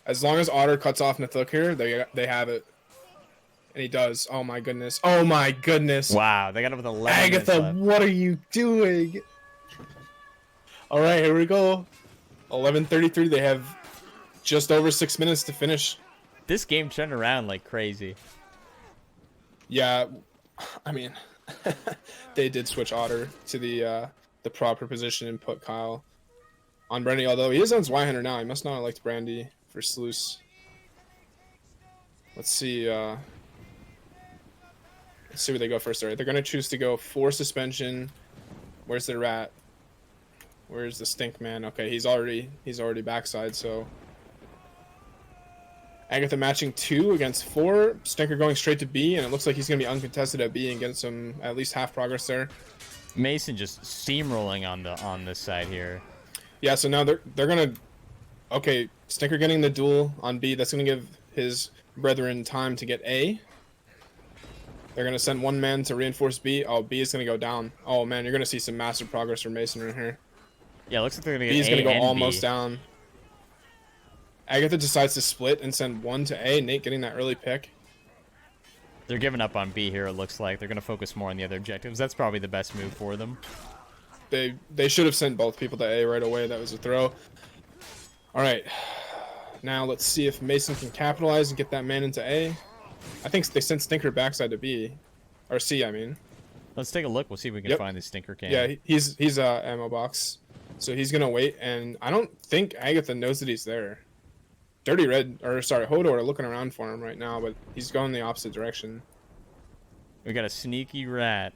As long as Otter cuts off Nathook here, they have it. And he does. Oh my goodness. Oh my goodness. Wow, they got it with 11 minutes Agatha, left. what are you doing? All right, here we go. 11:33. They have just over 6 minutes to finish. This game turned around like crazy. Yeah, I mean, they did switch Otter to the proper position and put Kyle on Brandy. Although he is on Zweihander now, he must not have liked Brandy for Sluice. Let's see. Let's see where they go first. All right, they're gonna choose to go 4 suspension. Where's the rat? Where's the stink man? Okay, he's already backside. So Agatha matching 2 against 4. Stinker going straight to B, and it looks like he's gonna be uncontested at B and get some at least half progress there. Mason just steamrolling on this side here. Yeah, so now they're gonna. Okay, Stinker getting the duel on B. That's gonna give his brethren time to get A. They're gonna send one man to reinforce B. Oh, B is gonna go down. Oh man, you're gonna see some massive progress from Mason right here. Yeah, looks like they're gonna get B is A gonna go and almost B. down. Agatha decides to split and send 1 to A. Nate getting that early pick. They're giving up on B here. It looks like they're gonna focus more on the other objectives. That's probably the best move for them. They should have sent both people to A right away. That was a throw. All right, now let's see if Mason can capitalize and get that man into A. I think they sent Stinker backside to B, or C. I mean. Let's take a look. We'll see if we can Yep. find the Stinker can. Yeah, he's ammo box, so he's gonna wait, and I don't think Agatha knows that he's there. Hodor are looking around for him right now, but he's going the opposite direction. We got a sneaky rat.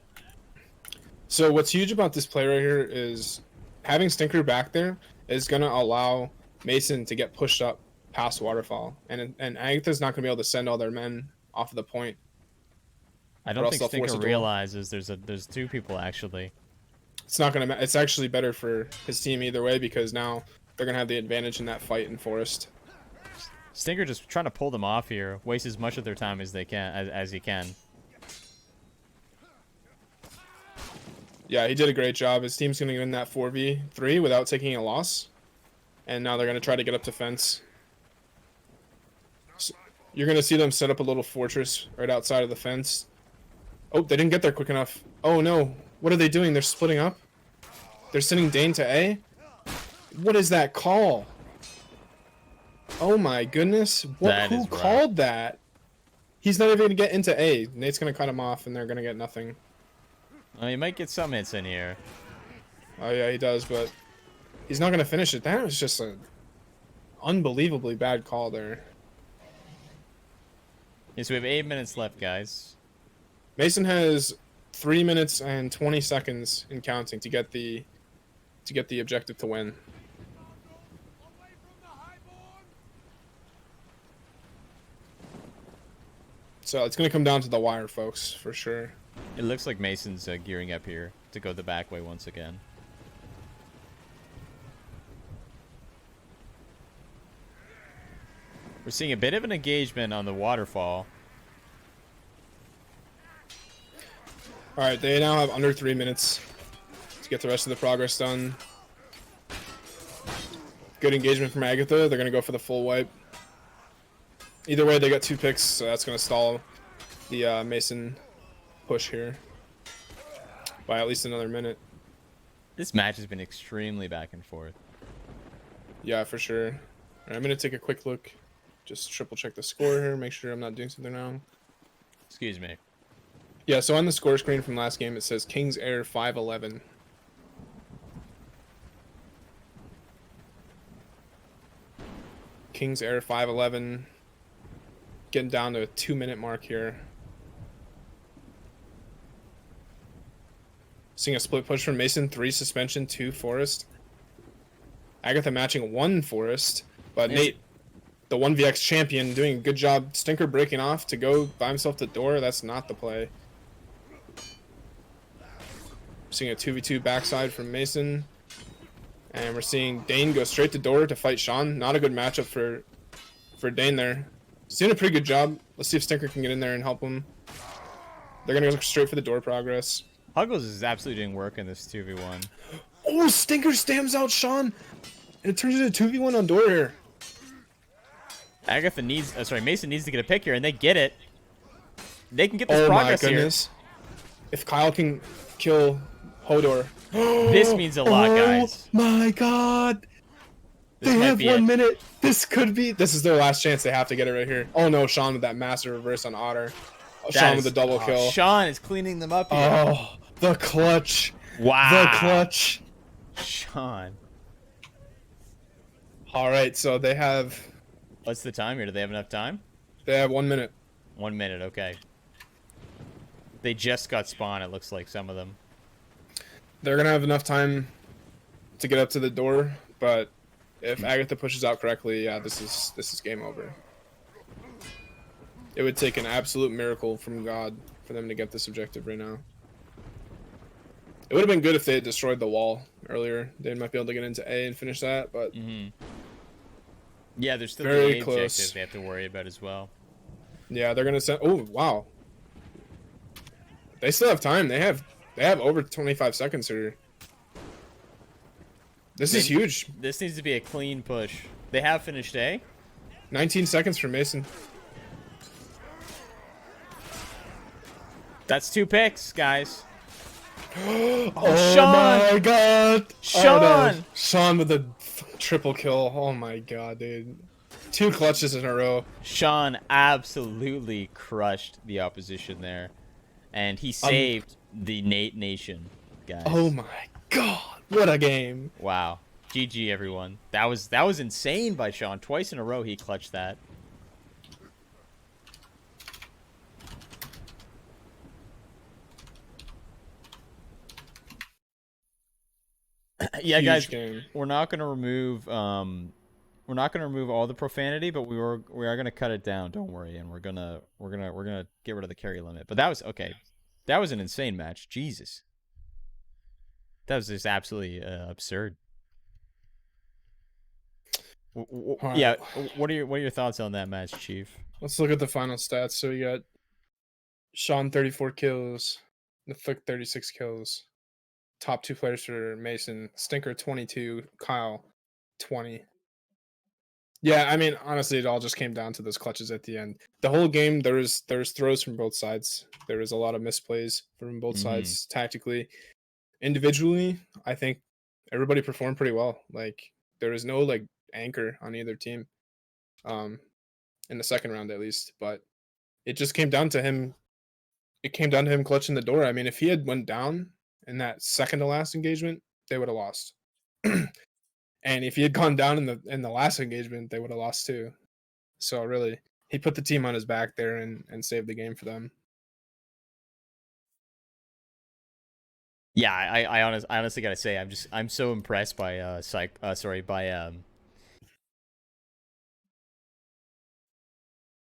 So what's huge about this play right here is having Stinker back there is gonna allow Mason to get pushed up past Waterfall, and Agatha's not gonna be able to send all their men off of the point. I Or don't else think they'll force Stinker a duel. realizes there's 2 people actually. It's not gonna. It's actually better for his team either way because now they're gonna have the advantage in that fight in Forest. Stinker just trying to pull them off here, waste as much of their time as they can, as he can. Yeah, he did a great job. His team's going to win that 4v3 without taking a loss. And now they're going to try to get up to fence. So you're going to see them set up a little fortress right outside of the fence. Oh, they didn't get there quick enough. Oh, no. What are they doing? They're splitting up? They're sending Dane to A? What is that call? Oh, my goodness. That Who is rough. called that? He's not even going to get into A. Nate's going to cut him off, and they're going to get nothing. Well, he might get some hits in here. Oh yeah, he does, but he's not gonna finish it. That was just an unbelievably bad call there. Yeah, so we have 8 minutes left, guys. Mason has 3 minutes and 20 seconds in counting to get the objective to win. So it's gonna come down to the wire, folks, for sure. It looks like Mason's gearing up here to go the back way once again. We're seeing a bit of an engagement on the waterfall. All right, they now have under 3 minutes to get the rest of the progress done. Good engagement from Agatha. They're gonna go for the full wipe. Either way, they got 2 picks, so that's gonna stall the Mason push here by at least another minute. This match has been extremely back and forth. Yeah, for sure. All right, I'm gonna take a quick look, just triple check the score here, make sure I'm not doing something wrong. Excuse me. Yeah, so on the score screen from last game, it says King's Air 5-11. King's Air 5-11. Getting down to a 2-minute mark here. Seeing a split push from Mason, 3 suspension, 2 Forest. Agatha matching 1 Forest, but Yeah. Nate, the 1vx champion, doing a good job. Stinker breaking off to go by himself to door. That's not the play. Seeing a 2v2 backside from Mason. And we're seeing Dane go straight to door to fight Sean. Not a good matchup for Dane there. He's doing a pretty good job. Let's see if Stinker can get in there and help him. They're going to go straight for the door progress. Huggles is absolutely doing work in this 2v1. Oh, Stinker stamps out Sean. And it turns into 2v1 on door here. Agatha needs, Mason needs to get a pick here, and they get it. They can get this Oh my progress here. goodness. If Kyle can kill Hodor. This means a lot, guys. Oh my god. This They might have be 1 it. minute. This is their last chance. They have to get it right here. Oh no, Sean with that massive reverse on Otter. Oh, That Sean is- with the double oh, kill. Sean is cleaning them up here. Oh, the clutch. Wow. The clutch. Sean. All right, so they have What's the time here? Do they have enough time? 1 minute. 1 minute, okay. They just got spawn, it looks like, some of them. They're gonna have enough time to get up to the door, but if Agatha pushes out correctly, yeah, this is game over. It would take an absolute miracle from God for them to get this objective right now. It would have been good if they had destroyed the wall earlier. They might be able to get into A and finish that, but Yeah, there's still Very the A close. objective they have to worry about as well. yeah, they're gonna send. Oh wow, they still have time. They have over 25 seconds here. This is huge. This needs to be a clean push. They have finished A. 19 seconds for Mason. That's 2 picks, guys. Oh Sean! my god! Sean! Oh, no. Sean with a triple kill. Oh my god, dude. 2 clutches in a row. Sean absolutely crushed the opposition there. And he saved the Nate Nation, guys. Oh my god. What a game. Wow. GG, everyone. That was insane by Sean. Twice in a row he clutched that. Yeah, Huge guys, game. we're not gonna remove all the profanity, but we are gonna cut it down. Don't worry, and we're gonna get rid of the carry limit. But that was okay. That was an insane match. Jesus, that was just absolutely absurd. Yeah, what are your thoughts on that match, Chief? Let's look at the final stats. So we got Sean 34 kills, Nathook 36 kills. Top 2 players for Mason, Stinker 22, Kyle 20. Yeah, I mean, honestly, it all just came down to those clutches at the end. The whole game, there was throws from both sides. There was a lot of misplays from both sides tactically. Individually, I think everybody performed pretty well. Like there was no like anchor on either team, in the second round at least. But it just came down to him. It came down to him clutching the door. I mean, if he had went down in that second to last engagement, they would have lost. And if he had gone down in the last engagement, they would have lost too. So really, he put the team on his back there and saved the game for them. Yeah, I honestly gotta say I'm so impressed by oh,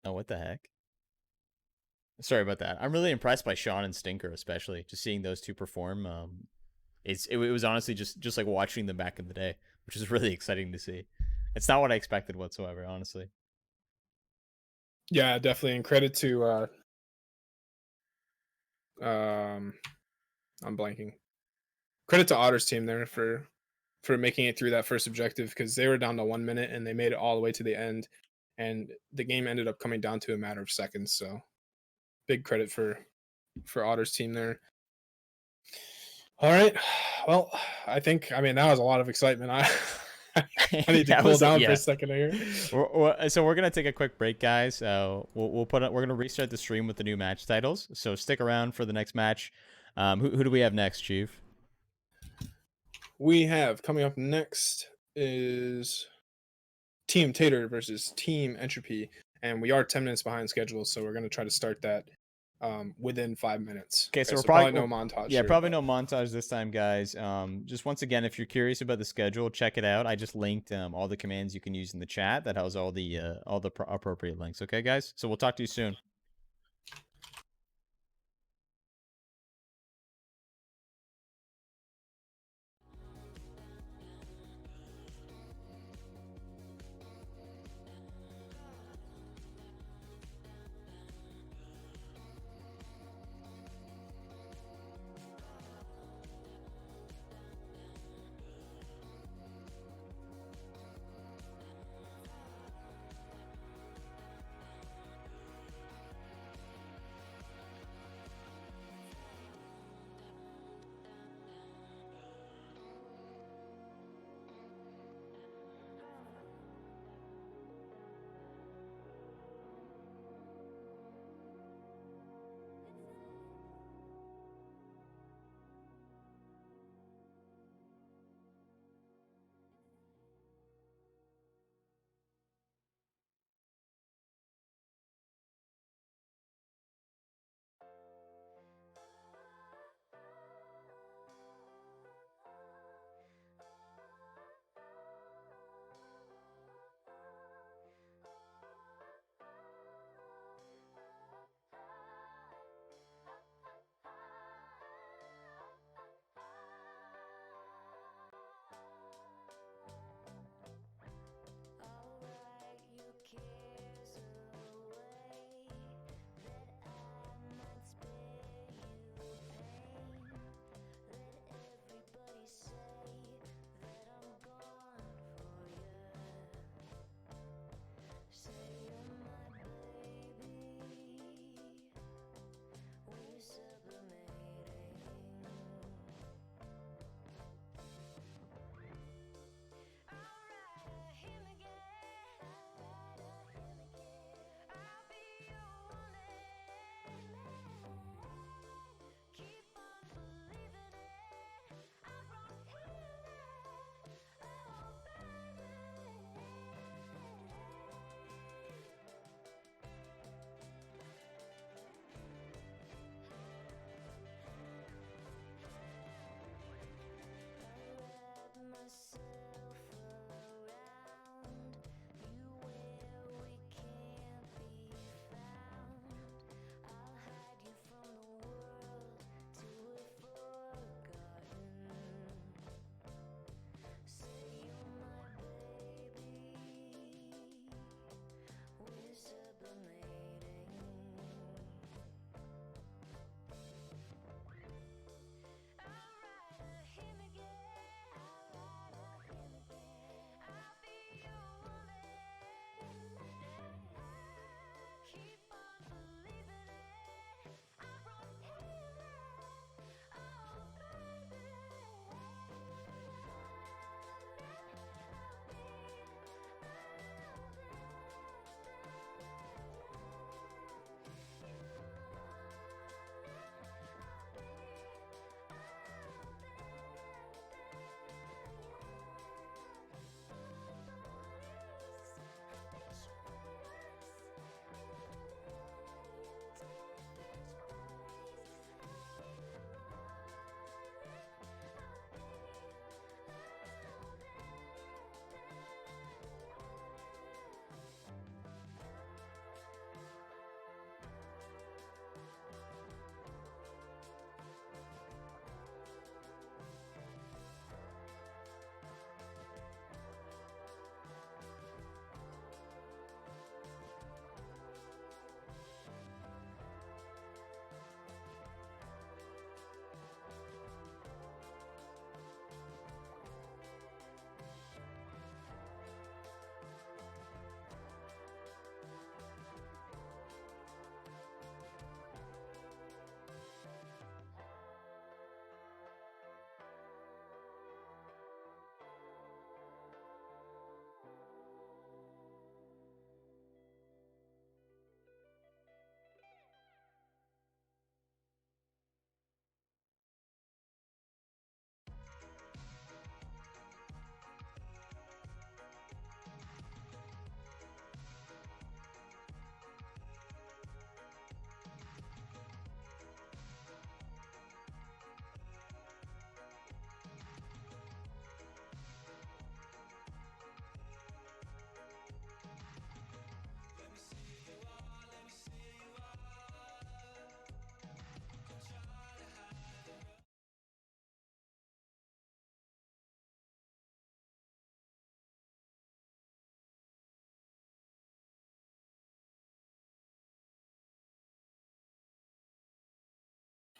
what the heck? Sorry about that. I'm really impressed by Sean and Stinker, especially just seeing those two perform. It was honestly just like watching them back in the day, which is really exciting to see. It's not what I expected whatsoever, honestly. Yeah, definitely. And credit to I'm blanking. Credit to Otter's team there for for making it through that first objective, because they were down to 1 minute and they made it all the way to the end, and the game ended up coming down to a matter of seconds. So big credit for Otter's team there. All right, well, I mean that was a lot of excitement. I need to That cool was- down for yeah. a second here. So we're gonna take a quick break, guys. We're gonna restart the stream with the new match titles. So stick around for the next match. Who do we have next, Chief? We have coming up next is Team Tater versus Team Entropy, and we are 10 minutes behind schedule, so we're going to try to start that within 5 minutes. Okay, so we're probably probably- no montage. Yeah, here, probably but- no montage this time, guys. Just once again, if you're curious about the schedule, check it out. I just linked all the commands you can use in the chat. That has all the appropriate links. Okay, guys. So we'll talk to you soon.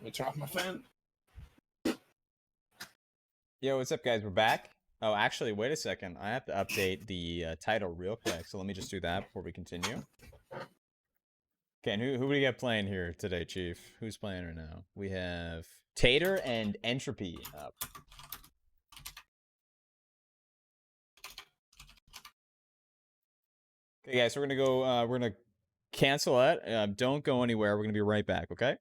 Let me turn off my fan. Yo, what's up, guys? We're back. Oh, actually, wait a second. I have to update the title real quick. So let me just do that before we continue. Okay, and who do we got playing here today, Chief? Who's playing right now? We have Tater and Entropy up. Okay, guys, so we're gonna go. We're gonna cancel that. Don't go anywhere. We're gonna be right back. Okay.